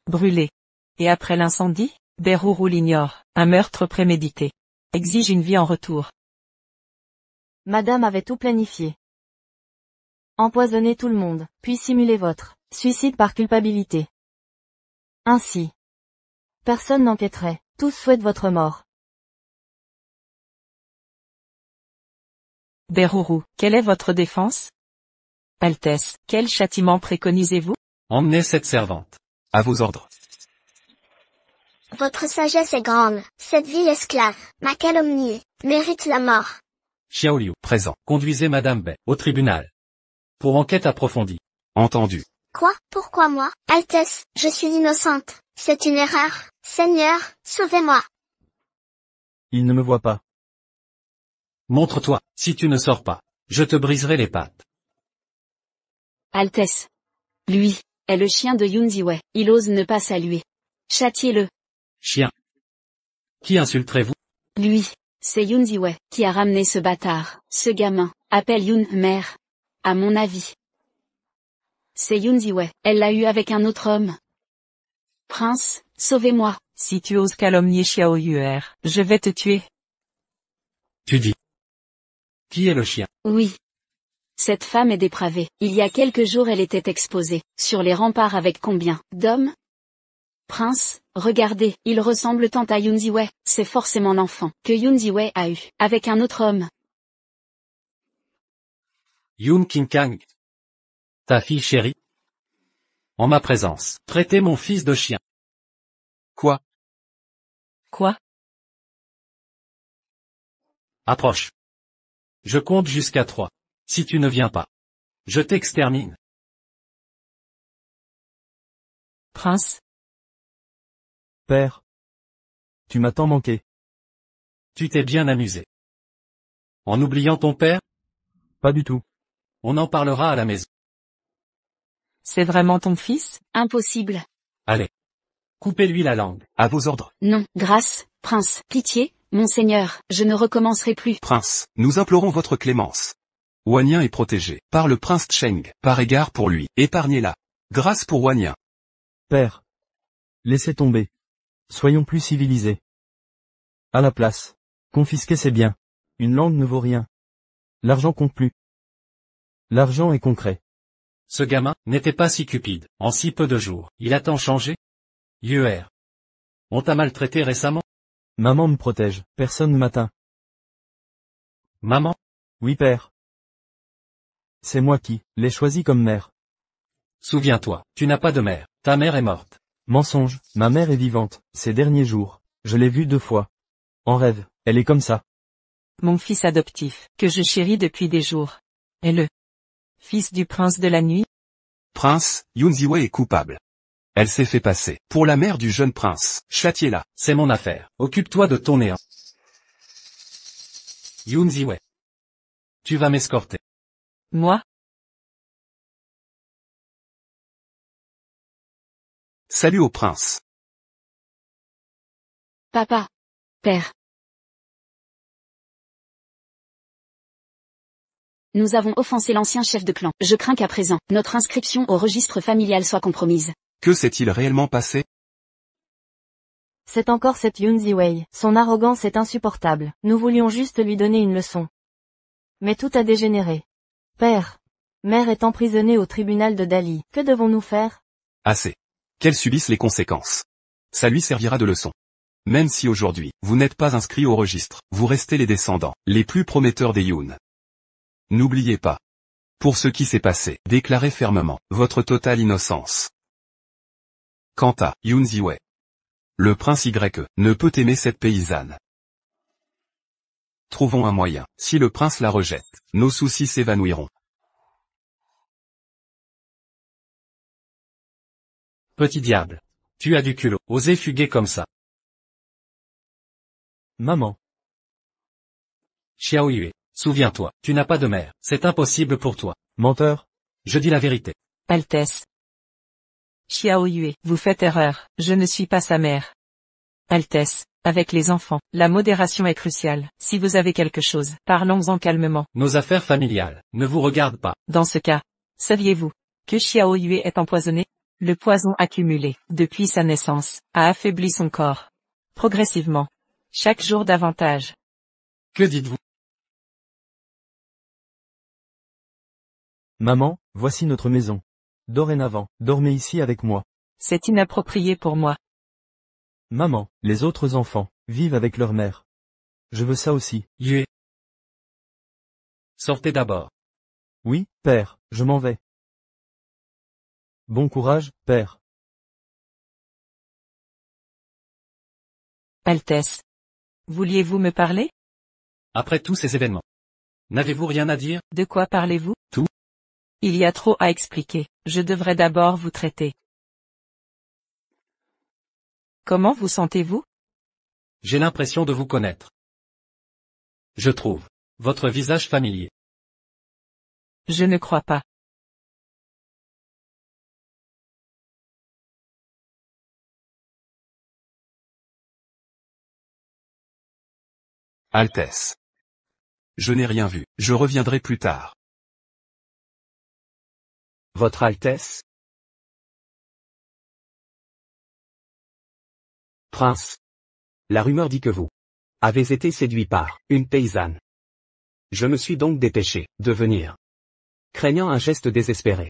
Brûler. Et après l'incendie? Beruru l'ignore. Un meurtre prémédité. Exige une vie en retour. Madame avait tout planifié. Empoisonner tout le monde, puis simuler votre suicide par culpabilité. Ainsi. Personne n'enquêterait. Tous souhaitent votre mort. Beruru, quelle est votre défense? Altesse, quel châtiment préconisez-vous? Emmenez cette servante. À vos ordres. Votre sagesse est grande. Cette vie esclave, ma calomnie, mérite la mort. Xiaoliu, Présent. conduisez Madame Bai au tribunal. Pour enquête approfondie. Entendu. Quoi? Pourquoi moi? Altesse, je suis innocente. C'est une erreur. Seigneur, sauvez-moi. Il ne me voit pas. Montre-toi, si tu ne sors pas. Je te briserai les pattes. Altesse. Lui, est le chien de Yun Ziwei. Il ose ne pas saluer. Châtiez-le. Chien. Qui insulterez-vous? Lui, c'est Yun Ziwei, qui a ramené ce bâtard. Ce gamin, appelle Yun mère. À mon avis. C'est Yun Ziwei, elle l'a eu avec un autre homme. Prince, sauvez-moi, Si tu oses calomnier Xiao Yuer, je vais te tuer. Tu dis. Qui est le chien? Oui. Cette femme est dépravée. Il y a quelques jours elle était exposée, sur les remparts avec combien d'hommes? Prince, regardez, il ressemble tant à Yun Ziwei, c'est forcément l'enfant que Yun Ziwei a eu, avec un autre homme. Yun Qinkang. Ta fille chérie? En ma présence, traitez mon fils de chien. Quoi? Quoi? Approche. Je compte jusqu'à 3. Si tu ne viens pas, je t'extermine. Prince, Père. Tu m'as tant manqué. Tu t'es bien amusé. En oubliant ton père? Pas du tout. On en parlera à la maison. c'est vraiment ton fils? Impossible. Allez. Coupez-lui la langue. À vos ordres. Non, grâce, prince, pitié, monseigneur, je ne recommencerai plus. Prince, nous implorons votre clémence. Wanyan est protégé par le prince Cheng, par égard pour lui, épargnez-la. Grâce pour Wanyan. Père. Laissez tomber. Soyons plus civilisés. À la place. Confisquer ses biens. Une langue ne vaut rien. L'argent compte plus. L'argent est concret. Ce gamin n'était pas si cupide. En si peu de jours, il a tant changé? Yuer. On t'a maltraité récemment? Maman me protège, personne ne m'atteint. Maman? Oui père. C'est moi qui l'ai choisi comme mère. Souviens-toi, tu n'as pas de mère. Ta mère est morte. Mensonge, ma mère est vivante, ces derniers jours. Je l'ai vue 2 fois. En rêve, elle est comme ça. Mon fils adoptif, que je chéris depuis des jours. Est le fils du prince de la nuit? Prince, Yun Ziwei est coupable. Elle s'est fait passer pour la mère du jeune prince. Châtiez-la. C'est mon affaire. Occupe-toi de ton néant. Yun Ziwei. Tu vas m'escorter. Moi? Salut au prince. Papa. Père. Nous avons offensé l'ancien chef de clan. Je crains qu'à présent, notre inscription au registre familial soit compromise. Que s'est-il réellement passé? C'est encore cette Yun Ziwei. Son arrogance est insupportable. Nous voulions juste lui donner une leçon. Mais tout a dégénéré. Père. Mère est emprisonnée au tribunal de Dali. Que devons-nous faire? Assez. Qu'elle subisse les conséquences. Ça lui servira de leçon. Même si aujourd'hui, vous n'êtes pas inscrit au registre, vous restez les descendants, les plus prometteurs des Yun. N'oubliez pas. Pour ce qui s'est passé, déclarez fermement votre totale innocence. Quant à Yun Ziwei, le prince Y ne peut aimer cette paysanne. Trouvons un moyen. Si le prince la rejette, nos soucis s'évanouiront. Petit diable. Tu as du culot. Oser fuguer comme ça. Maman. Xiao Yue. Souviens-toi, tu n'as pas de mère. C'est impossible pour toi. Menteur. Je dis la vérité. Altesse. Xiao Yue, vous faites erreur, je ne suis pas sa mère. Altesse, avec les enfants, la modération est cruciale. Si vous avez quelque chose, parlons-en calmement. Nos affaires familiales ne vous regardent pas. Dans ce cas, saviez-vous que Xiao Yue est empoisonné? Le poison accumulé, depuis sa naissance, a affaibli son corps. Progressivement. Chaque jour davantage. Que dites-vous? Maman, voici notre maison. Dorénavant, dormez ici avec moi. C'est inapproprié pour moi. Maman, les autres enfants, vivent avec leur mère. Je veux ça aussi. Yue. Sortez d'abord. Oui, père, je m'en vais. Bon courage, père. Altesse. Vouliez-vous me parler? Après tous ces événements. N'avez-vous rien à dire? De quoi parlez-vous? Tout. Il y a trop à expliquer. Je devrais d'abord vous traiter. Comment vous sentez-vous? J'ai l'impression de vous connaître. Je trouve votre visage familier. Je ne crois pas. Altesse. Je n'ai rien vu. Je reviendrai plus tard. Votre Altesse? Prince. La rumeur dit que vous avez été séduit par une paysanne. Je me suis donc dépêché de venir, craignant un geste désespéré.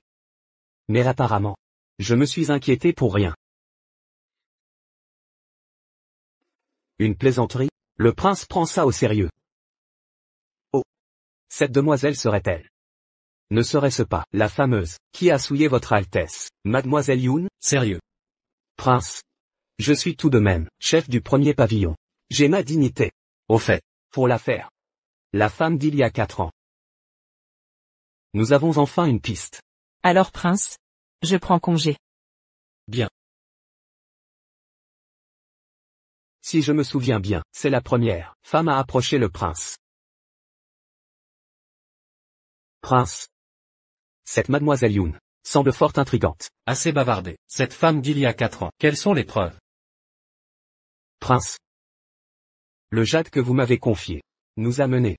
Mais apparemment, je me suis inquiété pour rien. Une plaisanterie? Le prince prend ça au sérieux. Oh! Cette demoiselle serait-elle? Ne serait-ce pas la fameuse qui a souillé votre Altesse, Mademoiselle Youn? Sérieux. Prince. Je suis tout de même chef du premier pavillon. J'ai ma dignité. Au fait, pour l'affaire. La femme d'il y a 4 ans. Nous avons enfin une piste. Alors prince, je prends congé. Bien. Si je me souviens bien, c'est la première femme à approcher le prince. Prince. Cette mademoiselle Youn semble fort intrigante. Assez bavardé. Cette femme d'il y a 4 ans. Quelles sont les preuves? Prince. Le jade que vous m'avez confié nous a menés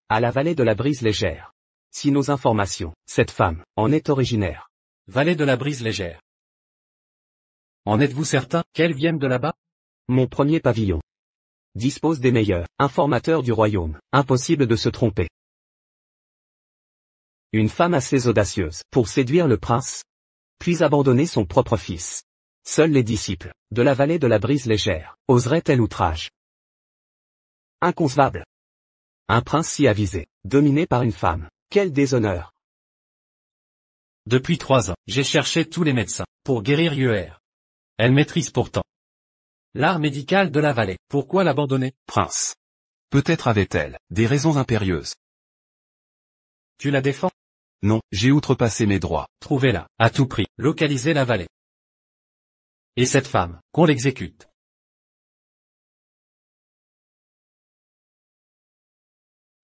à la vallée de la Brise légère. Si nos informations, cette femme en est originaire. Vallée de la Brise légère. En êtes-vous certain qu'elles viennent de là-bas? Mon premier pavillon dispose des meilleurs informateurs du royaume. Impossible de se tromper. Une femme assez audacieuse pour séduire le prince, puis abandonner son propre fils. Seuls les disciples de la vallée de la Brise légère oseraient tel outrage. Inconcevable. Un prince si avisé, dominé par une femme. Quel déshonneur. Depuis 3 ans, j'ai cherché tous les médecins pour guérir Yuer. Elle maîtrise pourtant l'art médical de la vallée. Pourquoi l'abandonner? Prince. Peut-être avait-elle des raisons impérieuses. Tu la défends? Non, j'ai outrepassé mes droits. Trouvez-la, à tout prix. Localisez la vallée. Et cette femme, qu'on l'exécute.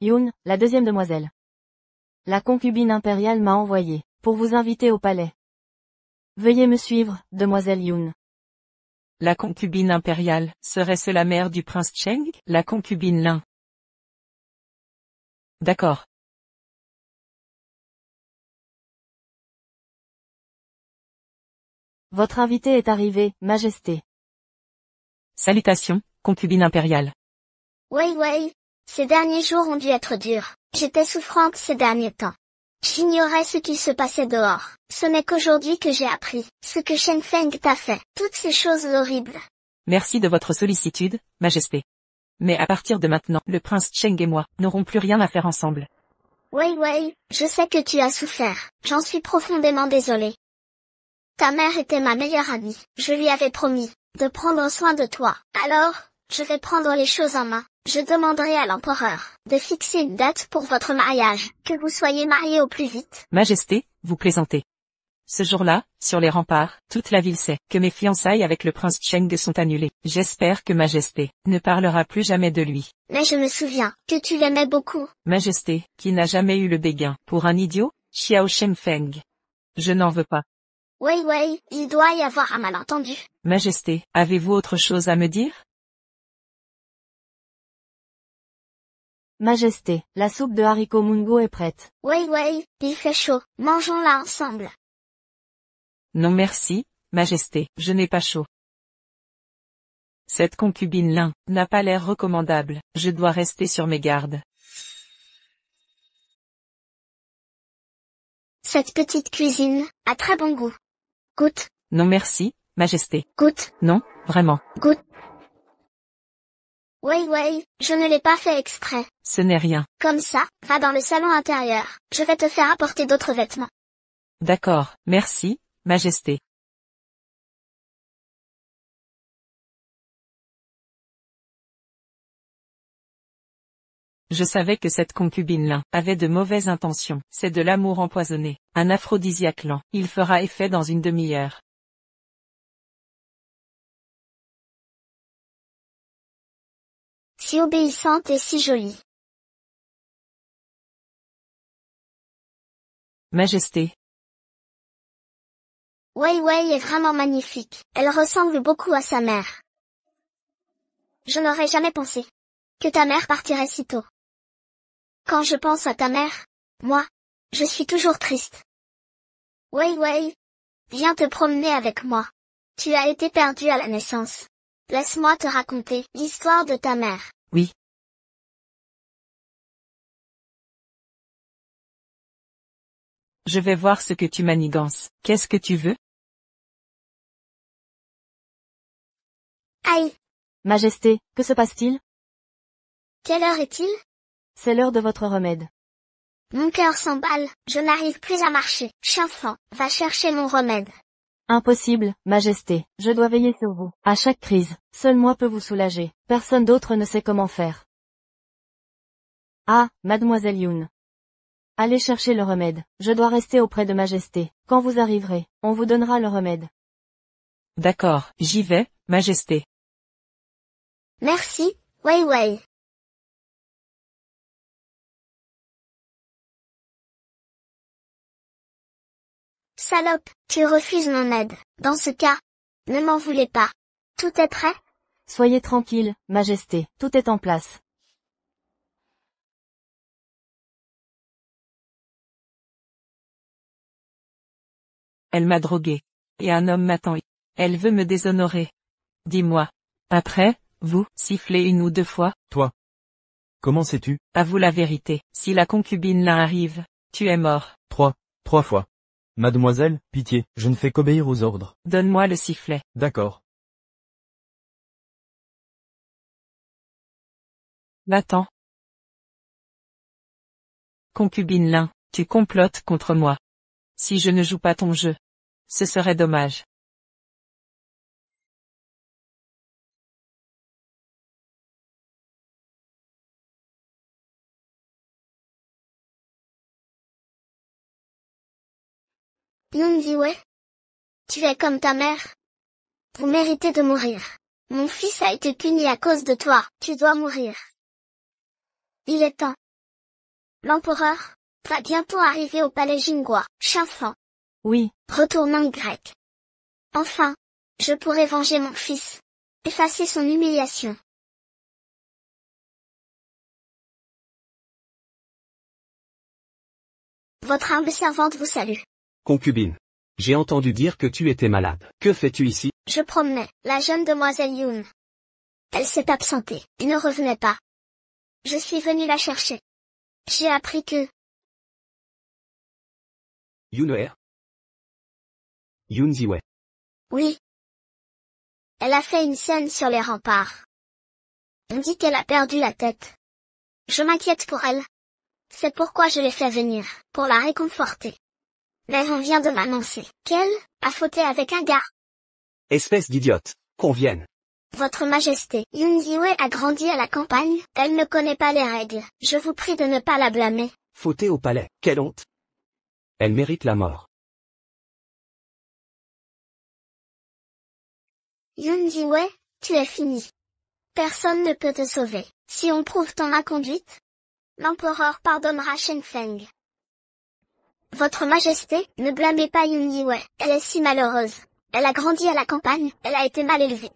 Youn, la deuxième demoiselle. La concubine impériale m'a envoyé, pour vous inviter au palais. Veuillez me suivre, demoiselle Youn. La concubine impériale, serait-ce la mère du prince Cheng? La concubine Lin. D'accord. Votre invité est arrivé, Majesté. Salutations, concubine impériale. Oui. Ces derniers jours ont dû être durs. J'étais souffrante ces derniers temps. J'ignorais ce qui se passait dehors. Ce n'est qu'aujourd'hui que j'ai appris ce que Shen Feng t'a fait. Toutes ces choses horribles. Merci de votre sollicitude, Majesté. Mais à partir de maintenant, le prince Cheng et moi n'aurons plus rien à faire ensemble. Oui, je sais que tu as souffert. J'en suis profondément désolée. Ta mère était ma meilleure amie. Je lui avais promis de prendre soin de toi. Alors, je vais prendre les choses en main. Je demanderai à l'empereur de fixer une date pour votre mariage. Que vous soyez mariés au plus vite. Majesté, vous plaisantez. Ce jour-là, sur les remparts, toute la ville sait que mes fiançailles avec le prince Cheng sont annulées. J'espère que Majesté ne parlera plus jamais de lui. Mais je me souviens que tu l'aimais beaucoup. Majesté, qui n'a jamais eu le béguin pour un idiot, Xiao Shenfeng. Je n'en veux pas. Oui, il doit y avoir un malentendu. Majesté, avez-vous autre chose à me dire? Majesté, la soupe de haricots mungo est prête. Oui, il fait chaud. Mangeons-la ensemble. Non merci, Majesté, je n'ai pas chaud. Cette concubine Lin n'a pas l'air recommandable, je dois rester sur mes gardes. Cette petite cuisine a très bon goût. Goûte. Non merci, Majesté. Goûte. Non, vraiment. Goûte. Oui, je ne l'ai pas fait exprès. Ce n'est rien. Comme ça, va dans le salon intérieur. Je vais te faire apporter d'autres vêtements. D'accord, merci, Majesté. Je savais que cette concubine Lin avait de mauvaises intentions. C'est de l'amour empoisonné. Un aphrodisiaque lent. Il fera effet dans une demi-heure. Si obéissante et si jolie. Majesté. Wei est vraiment magnifique. Elle ressemble beaucoup à sa mère. Je n'aurais jamais pensé que ta mère partirait si tôt. Quand je pense à ta mère, moi, je suis toujours triste. Wei, viens te promener avec moi. Tu as été perdu à la naissance. Laisse-moi te raconter l'histoire de ta mère. Oui. Je vais voir ce que tu manigances. Qu'est-ce que tu veux? Aïe! Majesté, que se passe-t-il? Quelle heure est-il? C'est l'heure de votre remède. Mon cœur s'emballe, je n'arrive plus à marcher. Chienfant, va chercher mon remède. Impossible, Majesté, je dois veiller sur vous. À chaque crise, seul moi peux vous soulager. Personne d'autre ne sait comment faire. Ah, Mademoiselle Yoon. Allez chercher le remède. Je dois rester auprès de Majesté. Quand vous arriverez, on vous donnera le remède. D'accord, j'y vais, Majesté. Merci, Wei Wei. Salope, tu refuses mon aide. Dans ce cas, ne m'en voulez pas. Tout est prêt? Soyez tranquille, Majesté, tout est en place. Elle m'a drogué. Et un homme m'attend. Elle veut me déshonorer. Dis-moi. Après, vous, sifflez une ou deux fois. Toi. Comment sais-tu? Avoue la vérité. Si la concubine là arrive, tu es mort. 3 fois. Mademoiselle, pitié, je ne fais qu'obéir aux ordres. Donne-moi le sifflet. D'accord. Va-t'en. Concubine Lin, tu complotes contre moi. Si je ne joue pas ton jeu, ce serait dommage. Yoon Ji-wei, tu es comme ta mère. Vous méritez de mourir. Mon fils a été puni à cause de toi, tu dois mourir. Il est temps. L'empereur va bientôt arriver au palais Jingwa, Chienfant. Oui. Retournant grec. Enfin, je pourrai venger mon fils. Effacer son humiliation. Votre humble servante vous salue. Concubine. J'ai entendu dire que tu étais malade. Que fais-tu ici? Je promenais la jeune demoiselle Yoon. Elle s'est absentée, et ne revenait pas. Je suis venue la chercher. J'ai appris que... Yoon Yoon Ji-wei. Oui. Elle a fait une scène sur les remparts. On dit qu'elle a perdu la tête. Je m'inquiète pour elle. C'est pourquoi je l'ai fait venir, pour la réconforter. Mais on vient de m'annoncer qu'elle a fauté avec un gars. Espèce d'idiote. Qu'on vienne. Votre Majesté, Yoon Ji-wei a grandi à la campagne, elle ne connaît pas les règles. Je vous prie de ne pas la blâmer. Fauté au palais. Quelle honte. Elle mérite la mort. Yoon Ji-wei, tu es fini. Personne ne peut te sauver. Si on prouve ton inconduite, l'empereur pardonnera Shen Feng. Votre Majesté, ne blâmez pas Yoon Ji-wei, elle est si malheureuse. Elle a grandi à la campagne, elle a été mal élevée.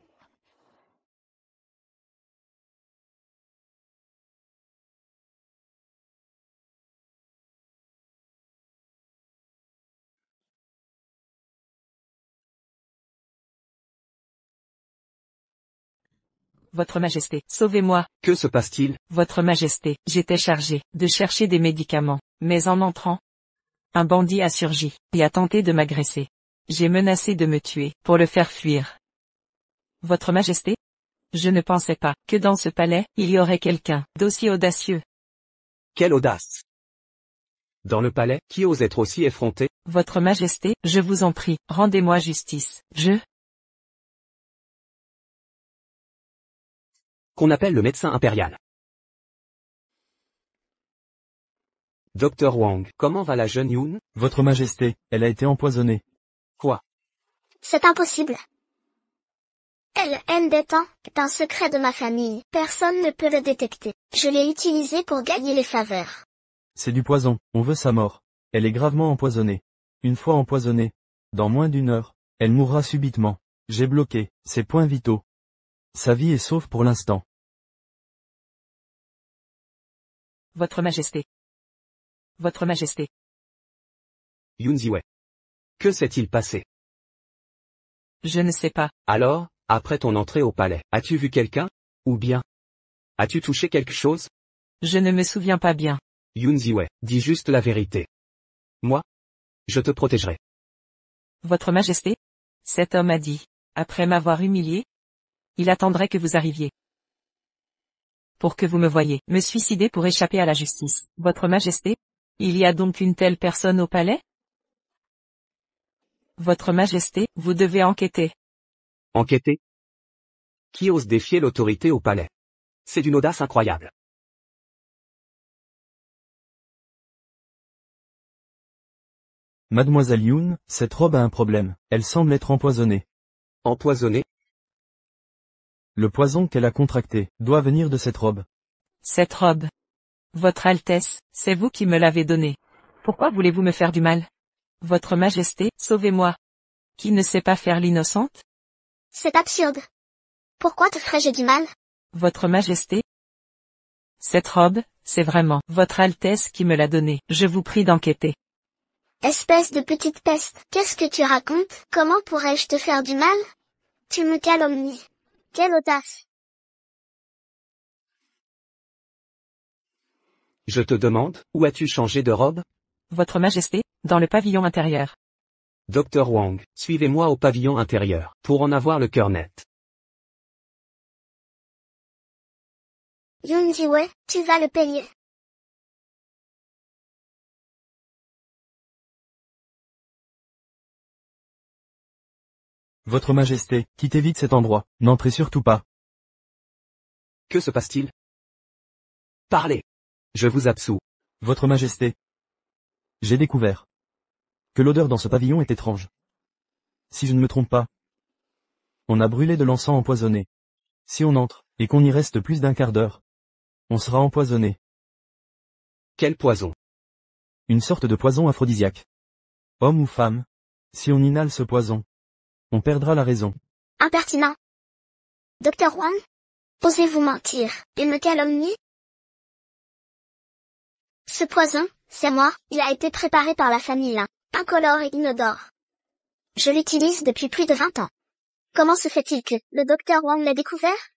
Votre Majesté, sauvez-moi. Que se passe-t-il? Votre Majesté, j'étais chargé de chercher des médicaments, mais en entrant, un bandit a surgi, et a tenté de m'agresser. J'ai menacé de me tuer, pour le faire fuir. Votre Majesté? Je ne pensais pas que dans ce palais, il y aurait quelqu'un d'aussi audacieux. Quelle audace! Dans le palais, qui ose être aussi effronté? Votre Majesté, je vous en prie, rendez-moi justice. Qu'on appelle le médecin impérial. Docteur Wang, comment va la jeune Yoon? Votre Majesté, elle a été empoisonnée. Quoi? C'est impossible. Elle haine des temps, est un secret de ma famille. Personne ne peut le détecter. Je l'ai utilisé pour gagner les faveurs. C'est du poison, on veut sa mort. Elle est gravement empoisonnée. Une fois empoisonnée, dans moins d'1 heure, elle mourra subitement. J'ai bloqué ses points vitaux. Sa vie est sauve pour l'instant. Votre Majesté. Votre Majesté. Yoon Ji-wei. Que s'est-il passé? Je ne sais pas. Alors, après ton entrée au palais, as-tu vu quelqu'un? Ou bien, as-tu touché quelque chose? Je ne me souviens pas bien. Yun Ziwei, dis juste la vérité. Moi? Je te protégerai. Votre Majesté? Cet homme a dit, après m'avoir humilié, il attendrait que vous arriviez. Pour que vous me voyiez, me suicider pour échapper à la justice. Votre Majesté? Il y a donc une telle personne au palais? Votre Majesté, vous devez enquêter. Enquêter? Qui ose défier l'autorité au palais? C'est d'une audace incroyable. Mademoiselle Yoon, cette robe a un problème. Elle semble être empoisonnée. Empoisonné? Le poison qu'elle a contracté doit venir de cette robe. Cette robe. Votre Altesse, c'est vous qui me l'avez donnée. Pourquoi voulez-vous me faire du mal? Votre Majesté, sauvez-moi. Qui ne sait pas faire l'innocente? C'est absurde. Pourquoi te ferais-je du mal? Votre Majesté? Cette robe, c'est vraiment Votre Altesse qui me l'a donnée. Je vous prie d'enquêter. Espèce de petite peste, qu'est-ce que tu racontes? Comment pourrais-je te faire du mal? Tu me calomnies. Quelle audace! Je te demande, où as-tu changé de robe? Votre Majesté, dans le pavillon intérieur. Dr Wang, suivez-moi au pavillon intérieur, pour en avoir le cœur net. Yun Ziwei, tu vas le payer. Votre Majesté, quittez vite cet endroit. N'entrez surtout pas. Que se passe-t-il? Parlez. Je vous absous. Votre Majesté. J'ai découvert que l'odeur dans ce pavillon est étrange. Si je ne me trompe pas, on a brûlé de l'encens empoisonné. Si on entre, et qu'on y reste plus d'un quart d'heure, on sera empoisonné. Quel poison? Une sorte de poison aphrodisiaque. Homme ou femme, si on inhale ce poison, on perdra la raison. Impertinent. Dr Wang? Osez-vous mentir, et me calomnier? Ce poison, c'est moi, il a été préparé par la famille Lin, incolore et inodore. Je l'utilise depuis plus de 20 ans. Comment se fait-il que le Dr Wang l'ait découvert?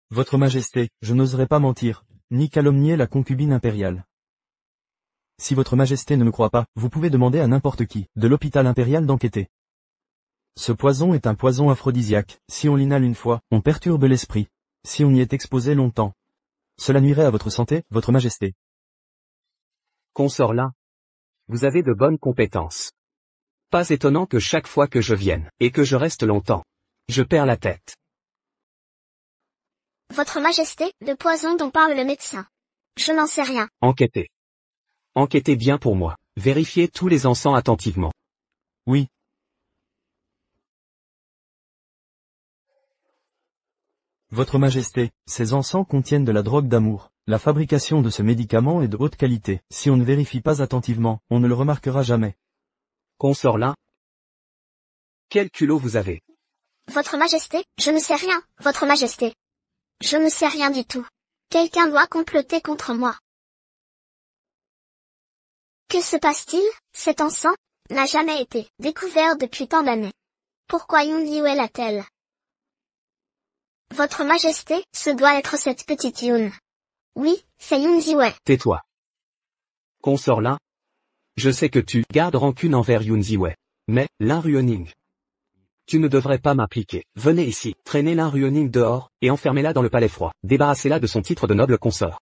Votre Majesté, je n'oserais pas mentir, ni calomnier la concubine impériale. Si votre Majesté ne me croit pas, vous pouvez demander à n'importe qui, de l'hôpital impérial d'enquêter. Ce poison est un poison aphrodisiaque. Si on l'inhale une fois, on perturbe l'esprit. Si on y est exposé longtemps, cela nuirait à votre santé, votre Majesté. Consort Lin. Vous avez de bonnes compétences. Pas étonnant que chaque fois que je vienne, et que je reste longtemps, je perds la tête. Votre Majesté, le poison dont parle le médecin. Je n'en sais rien. Enquêtez. Enquêtez bien pour moi. Vérifiez tous les encens attentivement. Oui. Votre Majesté, ces encens contiennent de la drogue d'amour. La fabrication de ce médicament est de haute qualité. Si on ne vérifie pas attentivement, on ne le remarquera jamais. Consort Lin. Quel culot vous avez? Votre Majesté, je ne sais rien, Votre Majesté. Je ne sais rien du tout. Quelqu'un doit comploter contre moi. Que se passe-t-il? Cet encens n'a jamais été découvert depuis tant d'années. Pourquoi Yun Ziwei l'a-t-elle? Votre Majesté, ce doit être cette petite Yun. Oui, c'est Yun Ziwei. Tais-toi. Consort Lin. Je sais que tu gardes rancune envers Yun Ziwei. Mais, Lin Ruoning. Tu ne devrais pas m'appliquer. Venez ici, traînez Lin Ruoning dehors, et enfermez-la dans le palais froid. Débarrassez-la de son titre de noble consort.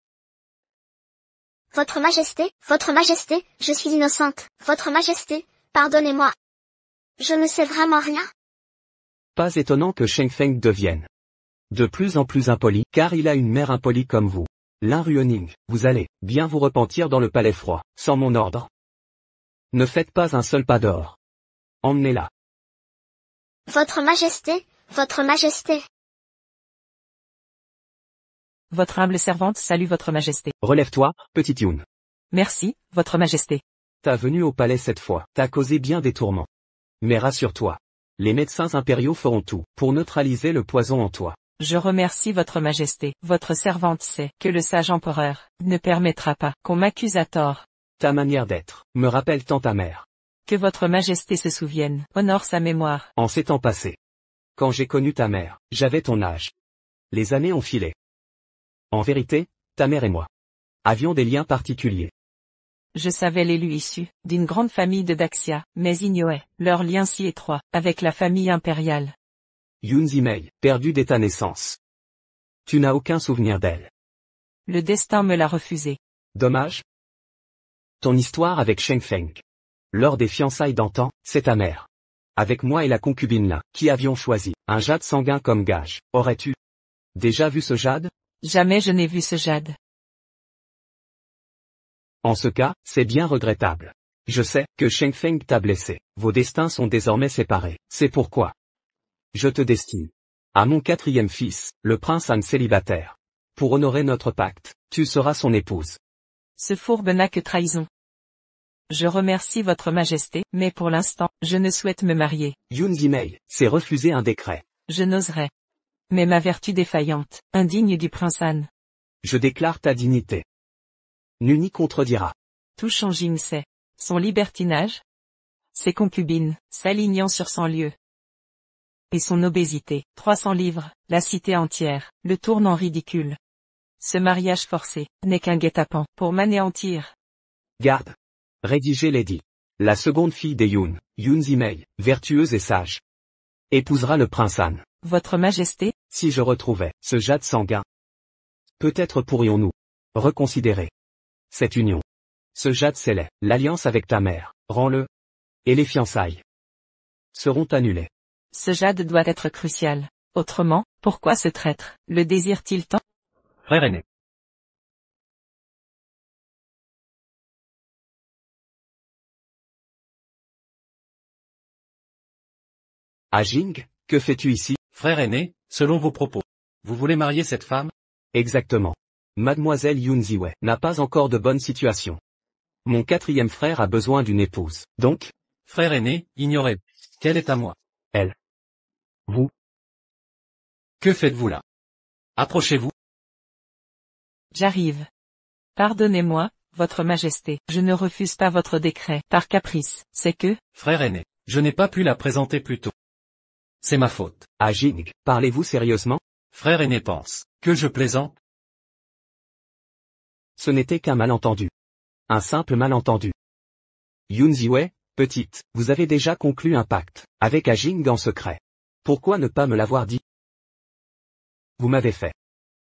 Votre Majesté, je suis innocente. Votre Majesté, pardonnez-moi. Je ne sais vraiment rien. Pas étonnant que Sheng Feng devienne de plus en plus impoli, car il a une mère impolie comme vous. Lin Ruoning, vous allez bien vous repentir dans le palais froid, sans mon ordre. Ne faites pas un seul pas dehors. Emmenez-la. Votre Majesté, Votre Majesté. Votre humble servante salue Votre Majesté. Relève-toi, petite Yun. Merci, Votre Majesté. Ta venue au palais cette fois t'a causé bien des tourments. Mais rassure-toi. Les médecins impériaux feront tout pour neutraliser le poison en toi. Je remercie Votre Majesté. Votre servante sait que le sage empereur ne permettra pas qu'on m'accuse à tort. Ta manière d'être me rappelle tant ta mère. Que Votre Majesté se souvienne, honore sa mémoire. En ces temps passés, Quand j'ai connu ta mère, j'avais ton âge. Les années ont filé. En vérité, ta mère et moi avions des liens particuliers. Je savais l'élu issu d'une grande famille de Daxia, mais ignorais leur lien si étroit avec la famille impériale. Yoon Zimei, perdue dès ta naissance. Tu n'as aucun souvenir d'elle. Le destin me l'a refusé. Dommage. Ton histoire avec Sheng Feng. Lors des fiançailles d'antan, c'est ta mère. Avec moi et la concubine là, qui avions choisi un jade sanguin comme gage. Aurais-tu déjà vu ce jade? Jamais je n'ai vu ce jade. En ce cas, c'est bien regrettable. Je sais que Sheng Feng t'a blessé. Vos destins sont désormais séparés. C'est pourquoi je te destine à mon 4e fils, le prince Han célibataire. Pour honorer notre pacte, tu seras son épouse. Ce fourbe n'a que trahison. Je remercie votre majesté, mais pour l'instant, je ne souhaite me marier. Yoon Zimei, c'est refuser un décret. Je n'oserais. Mais ma vertu défaillante, indigne du prince Han. Je déclare ta dignité. Nul n'y contredira. Tout Shanjing sait. Son libertinage, ses concubines, s'alignant sur 100 lieues. Et son obésité, 300 livres, la cité entière, le tournant ridicule. Ce mariage forcé, n'est qu'un guet-apens, pour m'anéantir. Garde. Rédigé Lady. La seconde fille des Yoon, Yoon Zimei, vertueuse et sage, épousera le prince Han. Votre majesté? Si je retrouvais ce jade sanguin, peut-être pourrions-nous reconsidérer cette union. Ce jade scellé, l'alliance avec ta mère, rends-le, et les fiançailles seront annulées. Ce jade doit être crucial. Autrement, pourquoi ce traître le désire-t-il tant? Frère aîné. Ah Jing, que fais-tu ici? Frère aîné, selon vos propos, vous voulez marier cette femme? Exactement. Mademoiselle Yoon Ziwei n'a pas encore de bonne situation. Mon 4e frère a besoin d'une épouse. Donc, Frère aîné, ignorez. Quelle est à moi? elle. Vous. Que faites-vous là? Approchez-vous. J'arrive. Pardonnez-moi, votre majesté, je ne refuse pas votre décret, par caprice, c'est que... Frère aîné, je n'ai pas pu la présenter plus tôt. C'est ma faute. Ah Jing, parlez-vous sérieusement? Frère aîné pense que je plaisante? Ce n'était qu'un malentendu. Un simple malentendu. Yoon Ziwei, petite, vous avez déjà conclu un pacte avec Ah Jing en secret. Pourquoi ne pas me l'avoir dit? Vous m'avez fait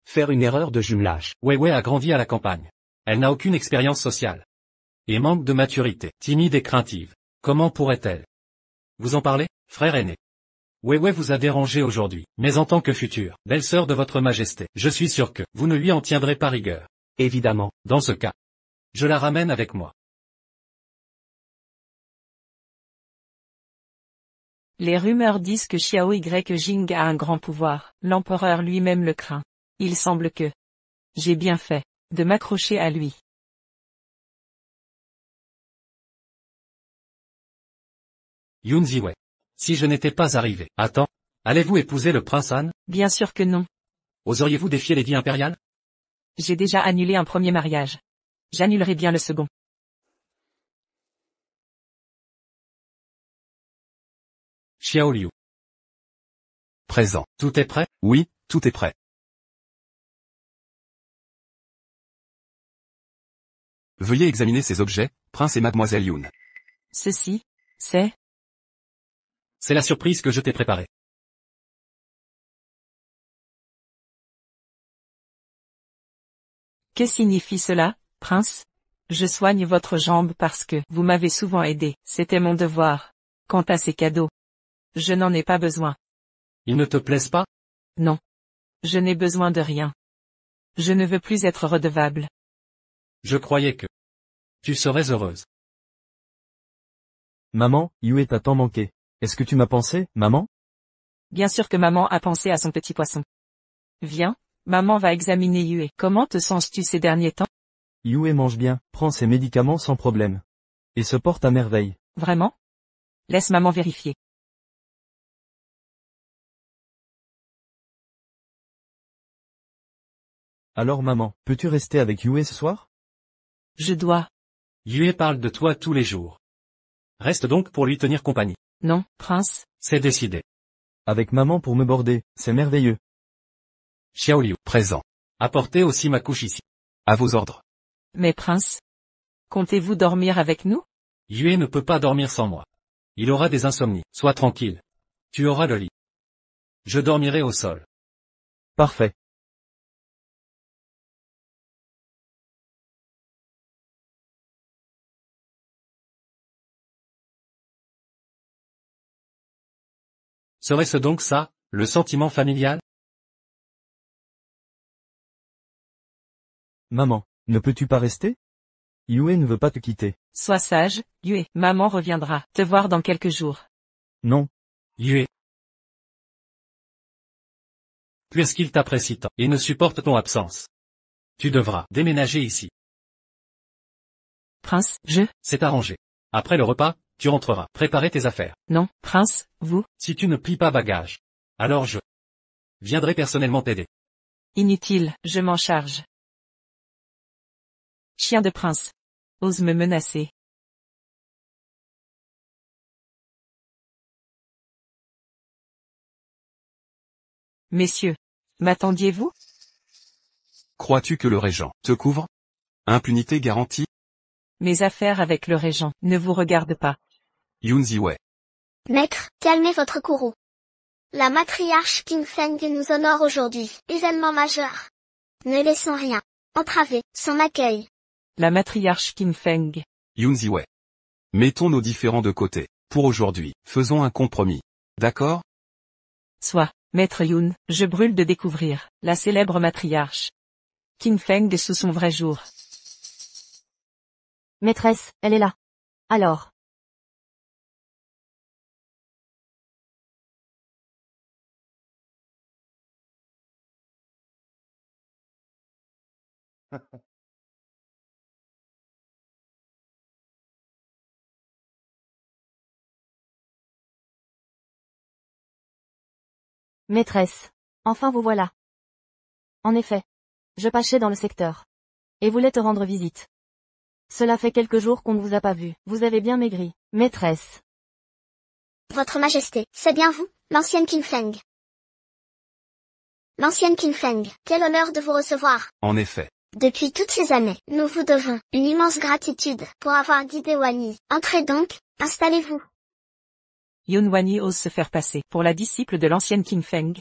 faire une erreur de jumelage. Weiwei a grandi à la campagne. Elle n'a aucune expérience sociale. Et manque de maturité, timide et craintive. Comment pourrait-elle vous en parler, frère aîné? Weiwei vous a dérangé aujourd'hui, mais en tant que future belle-sœur de votre majesté, je suis sûr que vous ne lui en tiendrez pas rigueur. Évidemment. Dans ce cas, je la ramène avec moi. Les rumeurs disent que Xiao Ying a un grand pouvoir, l'empereur lui-même le craint. Il semble que j'ai bien fait de m'accrocher à lui. Yoon Ziwei. Si je n'étais pas arrivé à temps, allez-vous épouser le prince Han? Bien sûr que non. Oseriez-vous défier l'édit impérial? J'ai déjà annulé un premier mariage. J'annulerai bien le second. Xiao Liu. Présent. Tout est prêt? Oui, tout est prêt. Veuillez examiner ces objets, prince et mademoiselle Yoon. Ceci, c'est... C'est la surprise que je t'ai préparée. Que signifie cela, prince? Je soigne votre jambe parce que vous m'avez souvent aidé, c'était mon devoir. Quant à ces cadeaux, je n'en ai pas besoin. Ils ne te plaisent pas? Non. Je n'ai besoin de rien. Je ne veux plus être redevable. Je croyais que tu serais heureuse. Maman, Yue t'a tant manqué. Est-ce que tu m'as pensé, maman? Bien sûr que maman a pensé à son petit poisson. Viens, maman va examiner Yue. Comment te sens-tu ces derniers temps? Yue mange bien, prend ses médicaments sans problème. Et se porte à merveille. Vraiment? Laisse maman vérifier. Alors maman, peux-tu rester avec Yue ce soir? Je dois. Yue parle de toi tous les jours. Reste donc pour lui tenir compagnie. Non, prince. C'est décidé. Avec maman pour me border, c'est merveilleux. Xiaoliu, présent. Apportez aussi ma couche ici. À vos ordres. Mais prince, comptez-vous dormir avec nous? Yue ne peut pas dormir sans moi. Il aura des insomnies. Sois tranquille. Tu auras le lit. Je dormirai au sol. Parfait. Serait-ce donc ça, le sentiment familial? Maman, ne peux-tu pas rester? Yue ne veut pas te quitter. Sois sage, Yue. Maman reviendra te voir dans quelques jours. Non. Yue. Puisqu'il t'apprécie tant, et ne supporte ton absence. Tu devras déménager ici. Prince, C'est arrangé. Après le repas, tu rentreras, préparer tes affaires. Non, prince, vous? Si tu ne plies pas bagage, alors je viendrai personnellement t'aider. Inutile, je m'en charge. Chien de prince. Ose me menacer. Messieurs, m'attendiez-vous? Crois-tu que le régent te couvre? Impunité garantie? Mes affaires avec le régent ne vous regardent pas. Yun Ziwei. Maître, calmez votre courroux. La matriarche Qing Feng nous honore aujourd'hui, événement majeur. Ne laissons rien entraver son accueil. La matriarche Qing Feng. Yun Ziwei. Mettons nos différends de côté. Pour aujourd'hui, faisons un compromis. D'accord? Soit, maître Yun, je brûle de découvrir la célèbre matriarche Qing Feng sous son vrai jour. Maîtresse, elle est là. Alors. Maîtresse. Enfin vous voilà. En effet. Je passais dans le secteur. Et voulais te rendre visite. Cela fait quelques jours qu'on ne vous a pas vu. Vous avez bien maigri. Maîtresse. Votre Majesté, c'est bien vous, l'ancienne Qing Feng. L'ancienne Qing Feng, quel honneur de vous recevoir. En effet. Depuis toutes ces années, nous vous devons une immense gratitude pour avoir guidé Wani. Entrez donc, installez-vous. Yun Wanyi ose se faire passer pour la disciple de l'ancienne Qing Feng.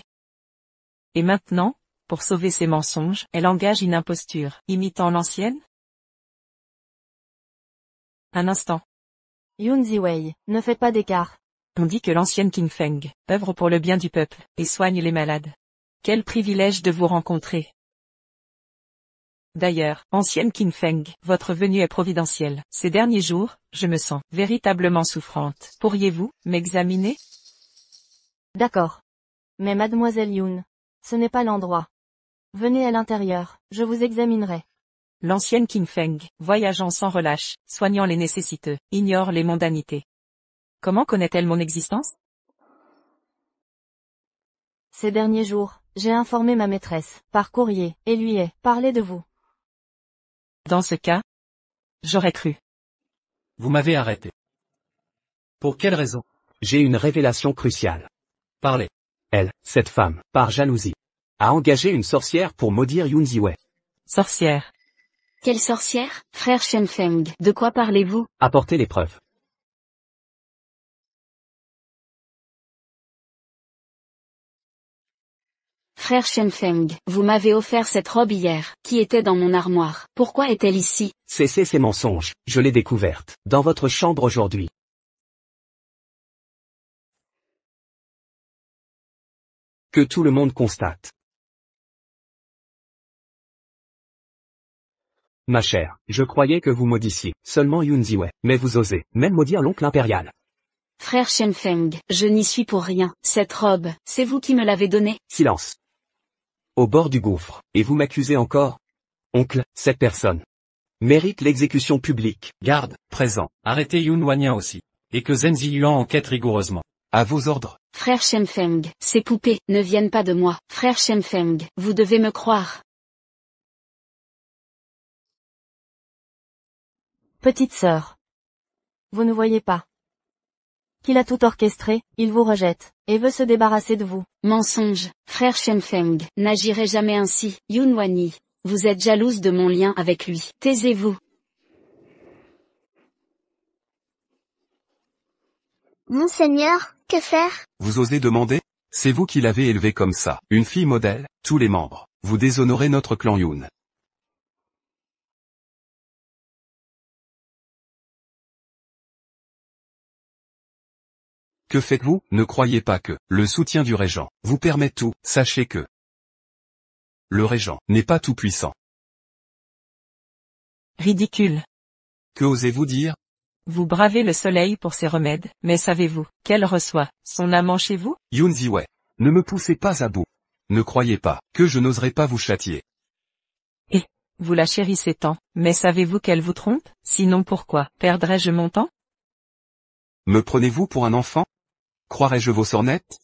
Et maintenant, pour sauver ses mensonges, elle engage une imposture, imitant l'ancienne? Un instant. Yun Ziwei, ne faites pas d'écart. On dit que l'ancienne Qing Feng œuvre pour le bien du peuple, et soigne les malades. Quel privilège de vous rencontrer. D'ailleurs, ancienne Qing Feng, votre venue est providentielle. Ces derniers jours, je me sens véritablement souffrante. Pourriez-vous m'examiner? D'accord. Mais mademoiselle Yun, ce n'est pas l'endroit. Venez à l'intérieur, je vous examinerai. L'ancienne Qing Feng, voyageant sans relâche, soignant les nécessiteux, ignore les mondanités. Comment connaît-elle mon existence? Ces derniers jours, j'ai informé ma maîtresse, par courrier, et lui ai parlé de vous. Dans ce cas, j'aurais cru. Vous m'avez arrêté. Pour quelle raison? J'ai une révélation cruciale. Parlez. Elle, cette femme, par jalousie, a engagé une sorcière pour maudire Yun Ziwei. Sorcière. Quelle sorcière, frère Shenfeng, de quoi parlez-vous? Apportez les preuves. Frère Shenfeng, vous m'avez offert cette robe hier, qui était dans mon armoire. Pourquoi est-elle ici? Cessez ces mensonges, je l'ai découverte, dans votre chambre aujourd'hui. Que tout le monde constate. Ma chère, je croyais que vous maudissiez seulement Yun Ziwei, mais vous osez même maudire l'oncle impérial. Frère Shenfeng, je n'y suis pour rien. Cette robe, c'est vous qui me l'avez donnée? Silence. Au bord du gouffre, et vous m'accusez encore? Oncle, cette personne mérite l'exécution publique. Garde, présent. Arrêtez Yun Wanyan aussi. Et que Zhen Ziyuan enquête rigoureusement. À vos ordres. Frère Shenfeng, ces poupées ne viennent pas de moi. Frère Shenfeng, vous devez me croire. Petite sœur. Vous ne voyez pas. qu'il a tout orchestré, il vous rejette, et veut se débarrasser de vous. Mensonge, frère Shenfeng, n'agirai jamais ainsi, Yun Wanyi. Vous êtes jalouse de mon lien avec lui. Taisez-vous. Monseigneur, que faire? Vous osez demander? C'est vous qui l'avez élevée comme ça. Une fille modèle, tous les membres. Vous déshonorez notre clan Yun. Que faites-vous? Ne croyez pas que le soutien du régent vous permet tout. Sachez que le régent n'est pas tout puissant. Ridicule. Que osez-vous dire? Vous bravez le soleil pour ses remèdes, mais savez-vous qu'elle reçoit son amant chez vous? Yun Ziwei. Ne me poussez pas à bout. Ne croyez pas que je n'oserais pas vous châtier. Vous la chérissez tant, mais savez-vous qu'elle vous trompe? Sinon pourquoi perdrais-je mon temps? Me prenez-vous pour un enfant? Croirais-je vos sornettes?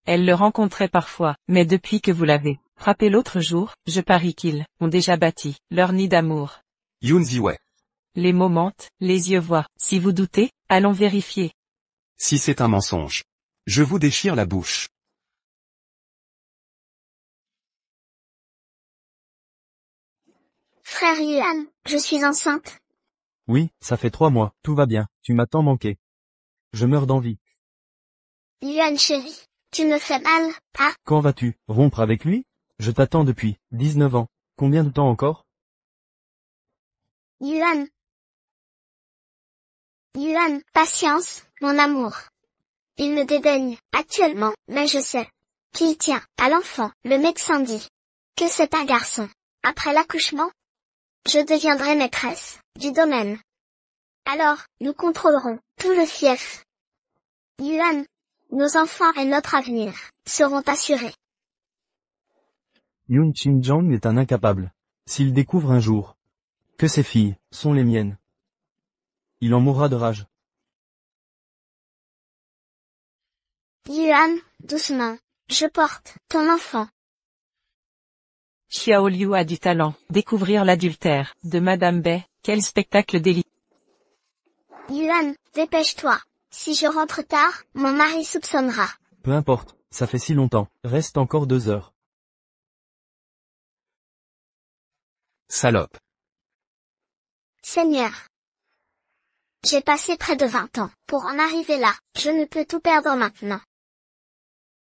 Elle le rencontrait parfois, mais depuis que vous l'avez frappé l'autre jour, je parie qu'ils ont déjà bâti leur nid d'amour. Yun Ziwei. Les mots mentent, les yeux voient. Si vous doutez, allons vérifier. Si c'est un mensonge, je vous déchire la bouche. Frère Yuan, je suis enceinte. Oui, ça fait 3 mois, tout va bien, tu m'as tant manqué. Je meurs d'envie. Yuan chérie, tu me fais mal, ah? Quand vas-tu rompre avec lui? Je t'attends depuis 19 ans. Combien de temps encore? Yuan. Yuan, patience, mon amour. Il me dédaigne, actuellement, mais je sais qu'il tient à l'enfant. Le médecin dit que c'est un garçon. Après l'accouchement, je deviendrai maîtresse du domaine. Alors, nous contrôlerons tout le fief. Yuan, nos enfants et notre avenir seront assurés. Yun Qingjiang est un incapable. S'il découvre un jour que ces filles sont les miennes, il en mourra de rage. Yuan, doucement, je porte ton enfant. Xiao Liu a du talent. Découvrir l'adultère de Madame Bai, quel spectacle délicieux. Yuan, dépêche-toi. Si je rentre tard, mon mari soupçonnera. Peu importe, ça fait si longtemps. Reste encore 2 heures. Salope. Seigneur. J'ai passé près de 20 ans pour en arriver là. Je ne peux tout perdre maintenant.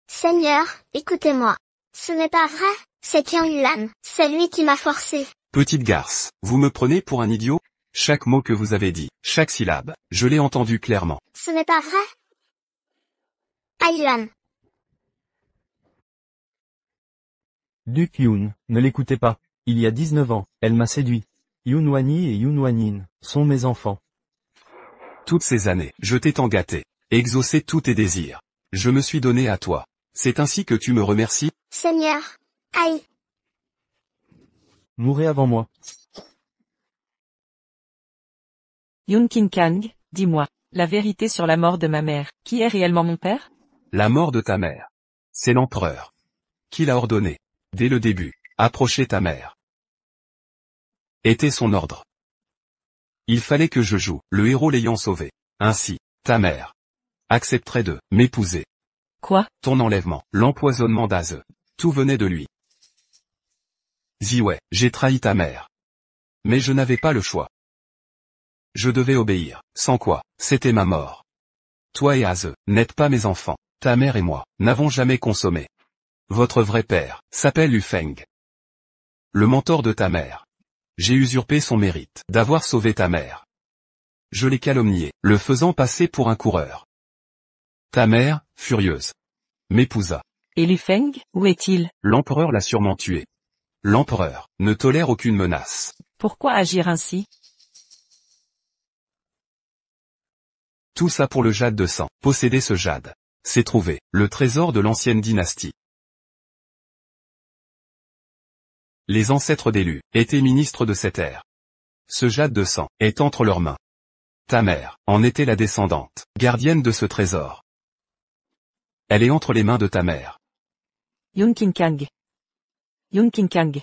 Seigneur, écoutez-moi. Ce n'est pas vrai, c'est Qian Yuan, c'est lui qui m'a forcé. Petite garce, vous me prenez pour un idiot? Chaque mot que vous avez dit, chaque syllabe, je l'ai entendu clairement. Ce n'est pas vrai. Ah Yuan. Duc Yun, ne l'écoutez pas. Il y a 19 ans, elle m'a séduit. Yun Wanyi et Yun Wanyin sont mes enfants. Toutes ces années, je t'ai tant gâté, exaucé tous tes désirs. Je me suis donné à toi. C'est ainsi que tu me remercies? Seigneur. Aïe. Mourrez avant moi. Yun Qinkang, dis-moi la vérité sur la mort de ma mère. Qui est réellement mon père? La mort de ta mère. C'est l'empereur qui l'a ordonné. Dès le début, approcher ta mère était son ordre. Il fallait que je joue le héros l'ayant sauvé. Ainsi, ta mère accepterait de m'épouser. Quoi? Ton enlèvement, l'empoisonnement d'Aze. Tout venait de lui. Ziwei, j'ai trahi ta mère. Mais je n'avais pas le choix. Je devais obéir, sans quoi, c'était ma mort. Toi et Aze, n'êtes pas mes enfants. Ta mère et moi, n'avons jamais consommé. Votre vrai père, s'appelle Lu Feng. Le mentor de ta mère. J'ai usurpé son mérite d'avoir sauvé ta mère. Je l'ai calomnié, le faisant passer pour un coureur. Ta mère, furieuse, m'épousa. Et Lu Feng, où est-il? L'empereur l'a sûrement tué. L'empereur ne tolère aucune menace. Pourquoi agir ainsi? Tout ça pour le jade de sang. Posséder ce jade, c'est trouver le trésor de l'ancienne dynastie. Les ancêtres d'Élu étaient ministres de cette ère. Ce jade de sang est entre leurs mains. Ta mère en était la descendante, gardienne de ce trésor. Elle est entre les mains de ta mère. Yun Qinkang. Yun Qinkang.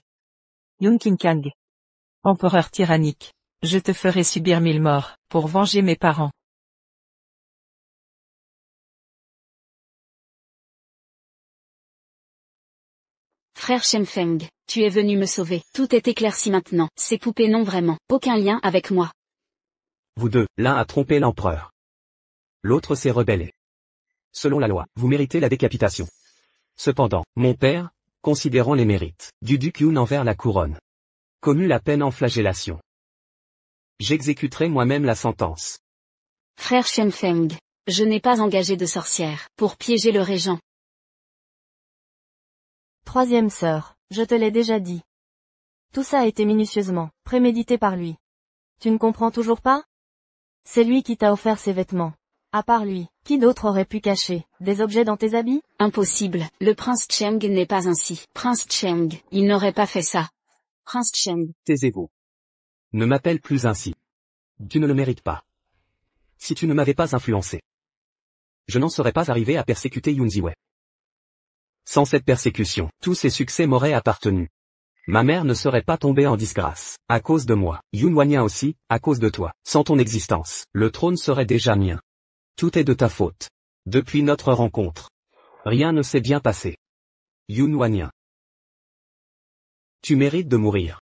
Yun Qinkang. Empereur tyrannique. Je te ferai subir 1000 morts, pour venger mes parents. Frère Shenfeng, tu es venu me sauver. Tout est éclairci maintenant. Ces poupées n'ont vraiment aucun lien avec moi. Vous deux, l'un a trompé l'empereur. L'autre s'est rebellé. Selon la loi, vous méritez la décapitation. Cependant, mon père, considérant les mérites du duc Yun envers la couronne, commut la peine en flagellation. J'exécuterai moi-même la sentence. Frère Shenfeng, je n'ai pas engagé de sorcière pour piéger le régent. Troisième sœur, je te l'ai déjà dit. Tout ça a été minutieusement prémédité par lui. Tu ne comprends toujours pas? C'est lui qui t'a offert ses vêtements. À part lui, qui d'autre aurait pu cacher des objets dans tes habits? Impossible, le prince Cheng n'est pas ainsi. Prince Cheng, il n'aurait pas fait ça. Prince Cheng. Taisez-vous. Ne m'appelle plus ainsi. Tu ne le mérites pas. Si tu ne m'avais pas influencé, je n'en serais pas arrivé à persécuter Yun Ziwei. Sans cette persécution, tous ces succès m'auraient appartenu. Ma mère ne serait pas tombée en disgrâce, à cause de moi. Yun Wanyan aussi, à cause de toi. Sans ton existence, le trône serait déjà mien. Tout est de ta faute. Depuis notre rencontre, rien ne s'est bien passé. Yun Wanyan. Tu mérites de mourir.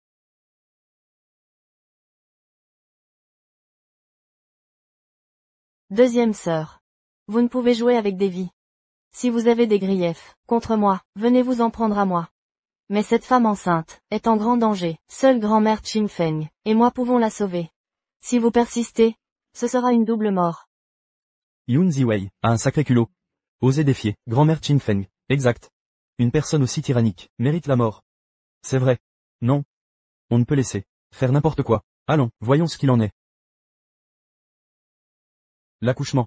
Deuxième sœur. Vous ne pouvez jouer avec des vies. Si vous avez des griefs contre moi, venez vous en prendre à moi. Mais cette femme enceinte est en grand danger. Seule grand-mère Qingfeng et moi pouvons la sauver. Si vous persistez, ce sera une double mort. Yun Ziwei a un sacré culot. Osez défier, grand-mère Qingfeng. Exact. Une personne aussi tyrannique mérite la mort. C'est vrai. Non. On ne peut laisser faire n'importe quoi. Allons, voyons ce qu'il en est. L'accouchement.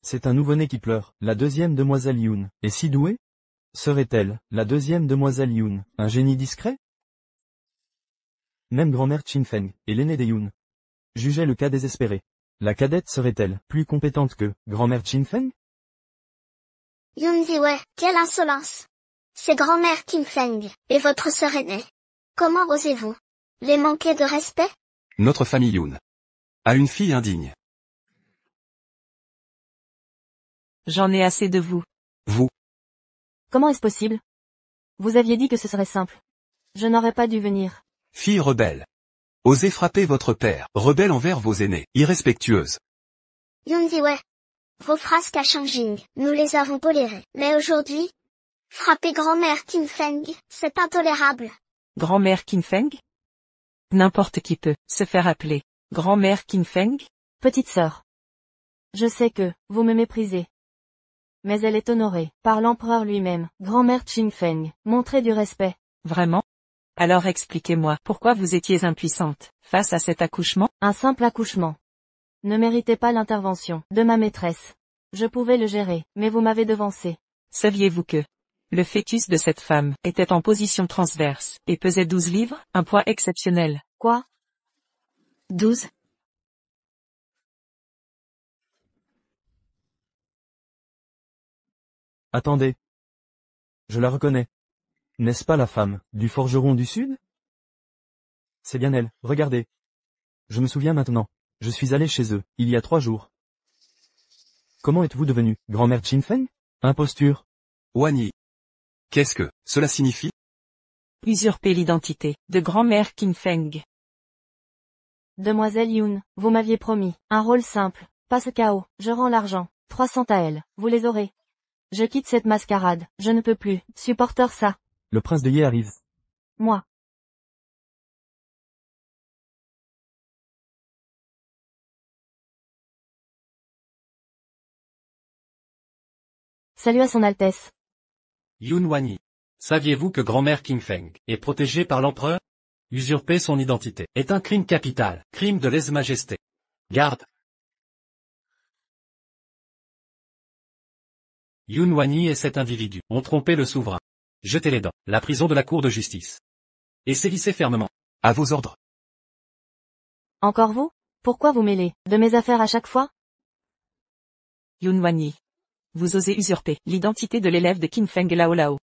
C'est un nouveau-né qui pleure. La deuxième demoiselle Yun est si douée? Serait-elle la deuxième demoiselle Yun un génie discret? Même grand-mère Qingfeng et l'aînée des Yun jugeait le cas désespéré. La cadette serait-elle plus compétente que grand-mère Qingfeng? Yun Ziwei, quelle insolence! C'est grand-mère Qingfeng et votre sœur aînée. Comment osez-vous les manquer de respect? Notre famille Yun a une fille indigne. J'en ai assez de vous. Vous, Comment est-ce possible? Vous aviez dit que ce serait simple. Je n'aurais pas dû venir. fille rebelle. Osez frapper votre père, rebelle envers vos aînés, irrespectueuse. Yun Ziwei. Vos frasques à Shangjing, nous les avons tolérées. Mais aujourd'hui, frapper grand-mère Qingfeng, c'est intolérable. Grand-mère Qingfeng? N'importe qui peut se faire appeler grand-mère Qingfeng? Petite sœur. Je sais que vous me méprisez. Mais elle est honorée par l'empereur lui-même. Grand-mère Qingfeng, montrez du respect. Vraiment? Alors expliquez-moi pourquoi vous étiez impuissante face à cet accouchement? Un simple accouchement ne méritait pas l'intervention de ma maîtresse. Je pouvais le gérer, mais vous m'avez devancé. Saviez-vous que le fœtus de cette femme était en position transverse et pesait 12 livres, un poids exceptionnel? Quoi? 12. Attendez. Je la reconnais. N'est-ce pas la femme du forgeron du Sud? C'est bien elle, regardez. Je me souviens maintenant. Je suis allé chez eux, il y a 3 jours. Comment êtes-vous devenue grand-mère Qingfeng? Imposture. Wanyi. Qu'est-ce que cela signifie? Usurper l'identité de grand-mère Qingfeng. Demoiselle Yun, vous m'aviez promis un rôle simple. Pas ce chaos, je rends l'argent. 300 à elle, vous les aurez. Je quitte cette mascarade, je ne peux plus supporter ça. Le prince de Ye arrive. Moi. Salut à son Altesse. Yun Wanyi. Saviez-vous que grand-mère Qingfeng est protégée par l'empereur? Usurper son identité est un crime capital, crime de lèse-majesté. Garde. Yun Wanyi et cet individu ont trompé le souverain. Jetez-les dans la prison de la cour de justice. Et sévissez fermement. À vos ordres. Encore vous? Pourquoi vous mêlez de mes affaires à chaque fois? Yun Wanyi. Vous osez usurper l'identité de l'élève de Qingfeng Lao Lao.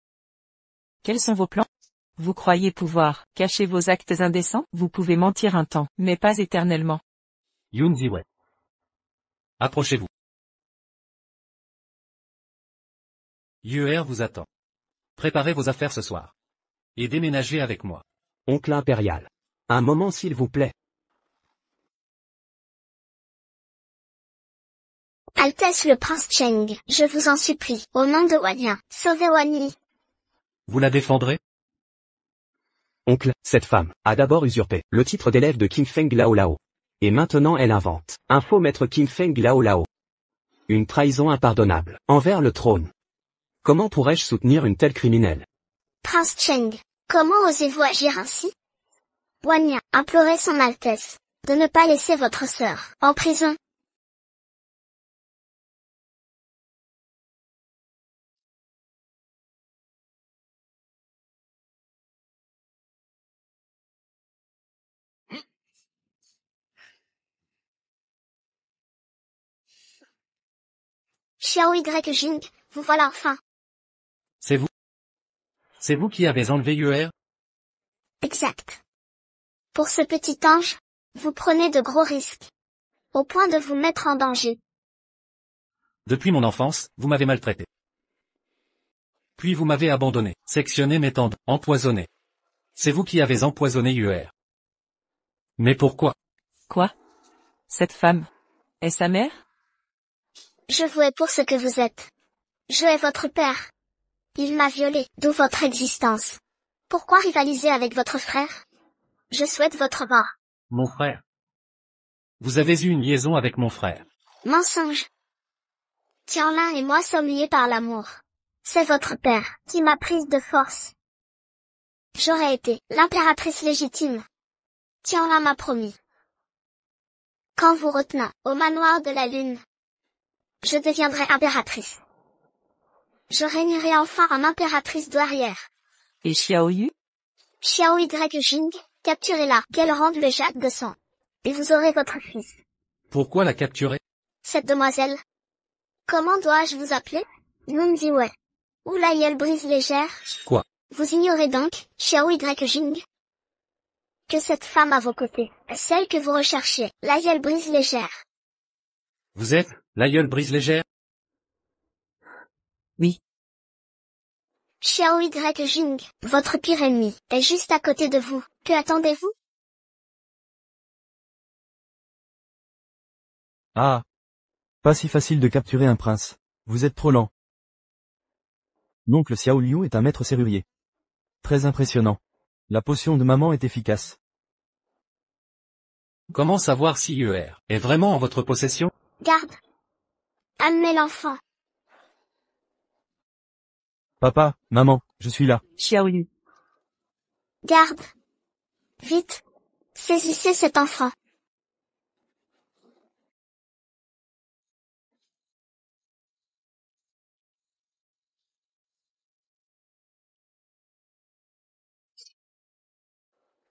Quels sont vos plans? Vous croyez pouvoir cacher vos actes indécents? Vous pouvez mentir un temps, mais pas éternellement. Yun Ziwei. Approchez-vous. Yuer vous attend. Préparez vos affaires ce soir. Et déménagez avec moi. Oncle impérial. Un moment s'il vous plaît. Altesse le prince Cheng, je vous en supplie, au nom de Wanyan, sauvez Wanyi. Vous la défendrez? Oncle, cette femme a d'abord usurpé le titre d'élève de King Feng Lao Lao. Et maintenant elle invente un faux maître King Feng Lao Lao. Une trahison impardonnable envers le trône. Comment pourrais-je soutenir une telle criminelle? Prince Cheng, comment osez-vous agir ainsi? Wanyan, implorez son Altesse de ne pas laisser votre sœur en prison. Xiao Y Jing, vous voilà enfin. C'est vous? C'est vous qui avez enlevé Yuer? Exact. Pour ce petit ange, vous prenez de gros risques. Au point de vous mettre en danger. Depuis mon enfance, vous m'avez maltraité. Puis vous m'avez abandonné, sectionné mes tendons, empoisonné. C'est vous qui avez empoisonné Yuer. Mais pourquoi? Quoi? Cette femme est sa mère? Je vous hais pour ce que vous êtes. Je hais votre père. Il m'a violé, d'où votre existence. Pourquoi rivaliser avec votre frère? Je souhaite votre mort. Mon frère. Vous avez eu une liaison avec mon frère. Mensonge. Tianlin et moi sommes liés par l'amour. C'est votre père qui m'a prise de force. J'aurais été l'impératrice légitime. Tianlin m'a promis. Quand vous retenez au manoir de la lune, je deviendrai impératrice. Je régnerai enfin en impératrice douairière. Et Xiao Yu? Xiao Y Jing, capturez-la, qu'elle rende le jade de sang. Et vous aurez votre fils. Pourquoi la capturer? Cette demoiselle. Comment dois-je vous appeler? Yun Ziwei. Ou la Yelle brise légère. Quoi? Vous ignorez donc, Xiao Y Jing, que cette femme à vos côtés est celle que vous recherchez, la Yelle brise légère. Vous êtes l'aïeul brise légère? Oui. Xiao Y Jing, votre pire ennemi, est juste à côté de vous. Que attendez-vous? Ah. Pas si facile de capturer un prince. Vous êtes trop lent. L'oncle Xiao Liu est un maître serrurier. Très impressionnant. La potion de maman est efficace. Comment savoir si Yuer est vraiment en votre possession? Garde. Amenez l'enfant. Papa, maman, je suis là. Xiao Yu. Garde. Vite. Saisissez cet enfant.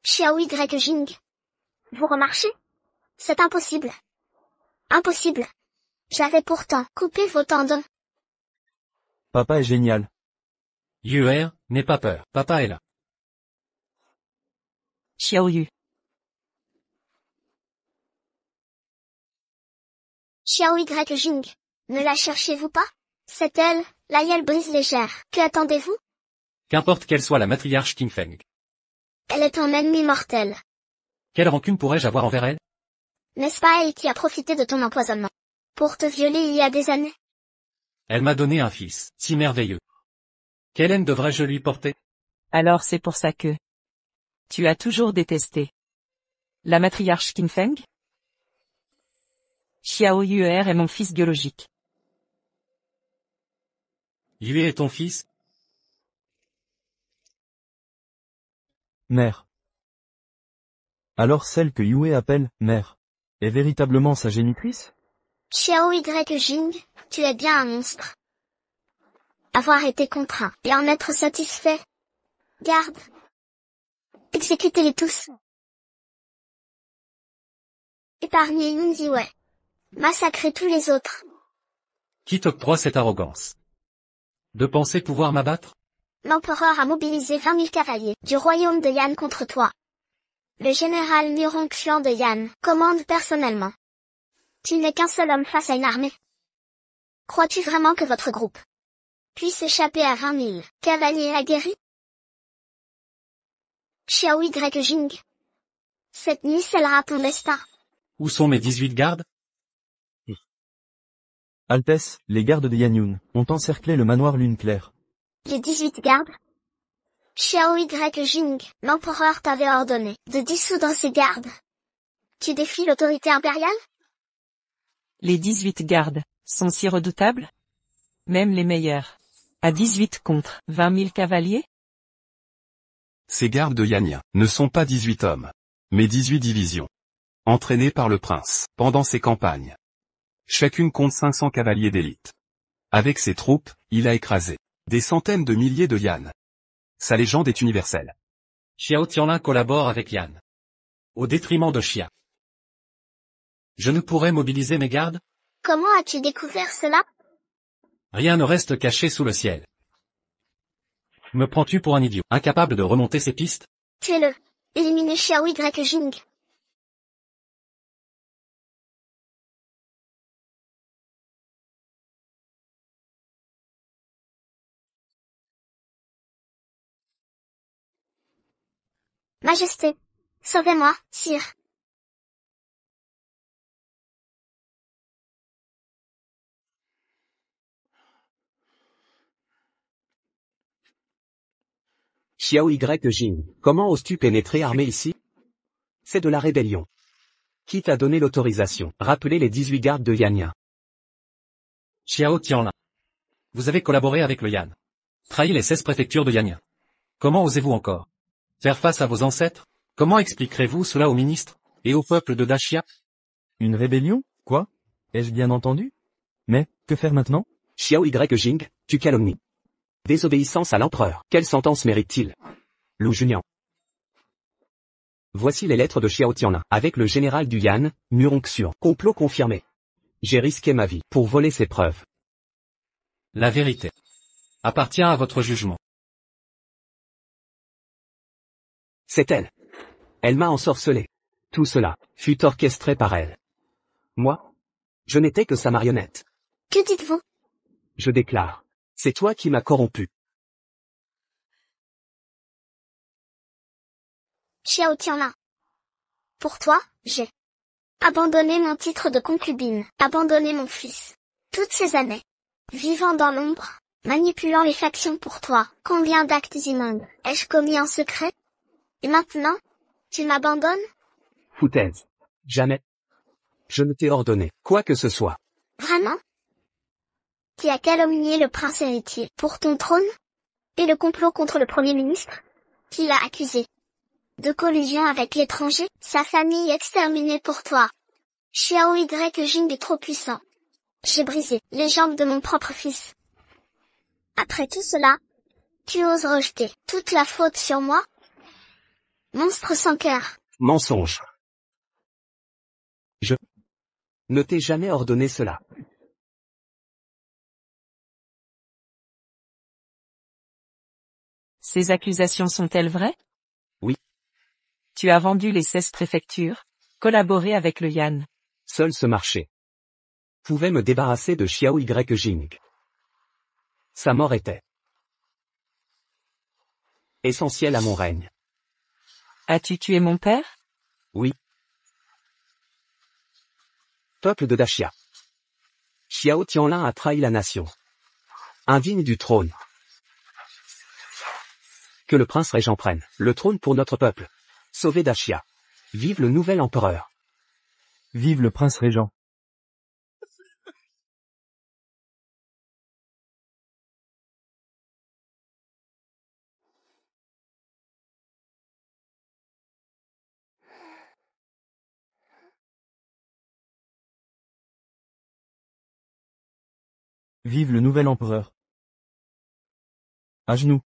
Xiao Y Jing. Vous remarchez? C'est impossible. Impossible. J'avais pourtant coupé vos tendons. Papa est génial. Yuer, n'aie pas peur, papa est là. Xiao Yu. Xiao Y Jing. Ne la cherchez-vous pas? C'est elle, la Yelle brise légère. Que attendez-vous? Qu'importe qu'elle soit la matriarche King Feng. Elle est ton ennemi mortel. Quelle rancune pourrais-je avoir envers elle? N'est-ce pas elle qui a profité de ton empoisonnement pour te violer il y a des années? Elle m'a donné un fils, si merveilleux. Quelle haine devrais-je lui porter? Alors c'est pour ça que tu as toujours détesté la matriarche Qin Feng? Xiao Yuer est mon fils biologique. Yue est ton fils? Mère. Alors celle que Yue appelle mère est véritablement sa génitrice? Xiao Y Jing, tu es bien un monstre. Avoir été contraint et en être satisfait. Garde. Exécutez-les tous. Épargnez Yun Ziwei. Massacrez tous les autres. Qui t'octroie cette arrogance? De penser pouvoir m'abattre? L'empereur a mobilisé 20 000 cavaliers du royaume de Yan contre toi. Le général Nurongxian de Yan commande personnellement. Tu n'es qu'un seul homme face à une armée. Crois-tu vraiment que votre groupe puis s'échapper à 20 000 cavaliers aguerris. Xiao Y Jing. Cette nuit scellera ton destin. Où sont mes 18 gardes? Altesse, les gardes de Yan Yun ont encerclé le manoir Lune Claire. Les 18 gardes. Xiao Y Jing, l'empereur t'avait ordonné de dissoudre ses gardes. Tu défies l'autorité impériale? Les 18 gardes sont si redoutables? Même les meilleurs. À 18 contre 20 000 cavaliers? Ces gardes de Yanyan ne sont pas 18 hommes, mais 18 divisions. Entraînées par le prince, pendant ses campagnes. Chacune compte 500 cavaliers d'élite. Avec ses troupes, il a écrasé des centaines de milliers de Yan. Sa légende est universelle. Xiao Tianlin collabore avec Yan. Au détriment de Xia. Je ne pourrais mobiliser mes gardes? Comment as-tu découvert cela? Rien ne reste caché sous le ciel. Me prends-tu pour un idiot, incapable de remonter ces pistes? Tuez-le. Éliminez Xiao Y Jing. Majesté. Sauvez-moi, sire. Xiao Y Jing, comment oses-tu pénétrer armé ici? C'est de la rébellion. Qui t'a donné l'autorisation? Rappelez les 18 gardes de Yanyan. Xiao Tianlin. Vous avez collaboré avec le Yan. Trahi les 16 préfectures de Yanyan. Comment osez-vous encore faire face à vos ancêtres? Comment expliquerez-vous cela au ministre et au peuple de Dashia? Une rébellion? Quoi? Ai-je bien entendu? Mais, que faire maintenant? Xiao Y Jing, tu calomnies. Désobéissance à l'empereur. Quelle sentence mérite-t-il? Lou Junian. Voici les lettres de Xiao Tianlin, avec le général du Yan, Murong Xuan. Complot confirmé. J'ai risqué ma vie pour voler ces preuves. La vérité appartient à votre jugement. C'est elle. Elle m'a ensorcelé. Tout cela fut orchestré par elle. Moi, je n'étais que sa marionnette. Que dites-vous? Je déclare. C'est toi qui m'as corrompu. Xiao Tianlin. Pour toi, j'ai abandonné mon titre de concubine, abandonné mon fils. Toutes ces années, vivant dans l'ombre, manipulant les factions pour toi, combien d'actes immondes ai-je commis en secret? Et maintenant, tu m'abandonnes? Foutaise. Jamais. Je ne t'ai ordonné quoi que ce soit. Vraiment? Qui a calomnié le prince héritier pour ton trône? Et le complot contre le premier ministre? Qui l'a accusé de collusion avec l'étranger, sa famille exterminée pour toi. Xiao Y Jing est trop puissant. J'ai brisé les jambes de mon propre fils. Après tout cela, tu oses rejeter toute la faute sur moi? Monstre sans cœur. Mensonge. Je ne t'ai jamais ordonné cela. Ces accusations sont-elles vraies? Oui. Tu as vendu les 16 préfectures, collaboré avec le Yan. Seul ce marché pouvait me débarrasser de Xiao Y Jing. Sa mort était essentielle à mon règne. As-tu tué mon père? Oui. Peuple de Dashia. Xiao Tianlin a trahi la nation. Indigne du trône. Que le prince régent prenne le trône pour notre peuple. Sauver Dashia. Vive le nouvel empereur. Vive le prince régent. Vive le nouvel empereur. À genoux.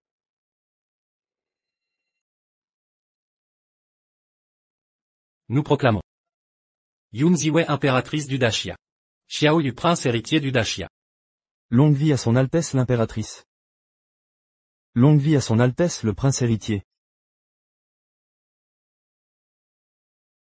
Nous proclamons Yun Ziwei impératrice du Dashia. Xiao Yu prince héritier du Dashia. Longue vie à son Altesse l'impératrice. Longue vie à son Altesse le prince héritier.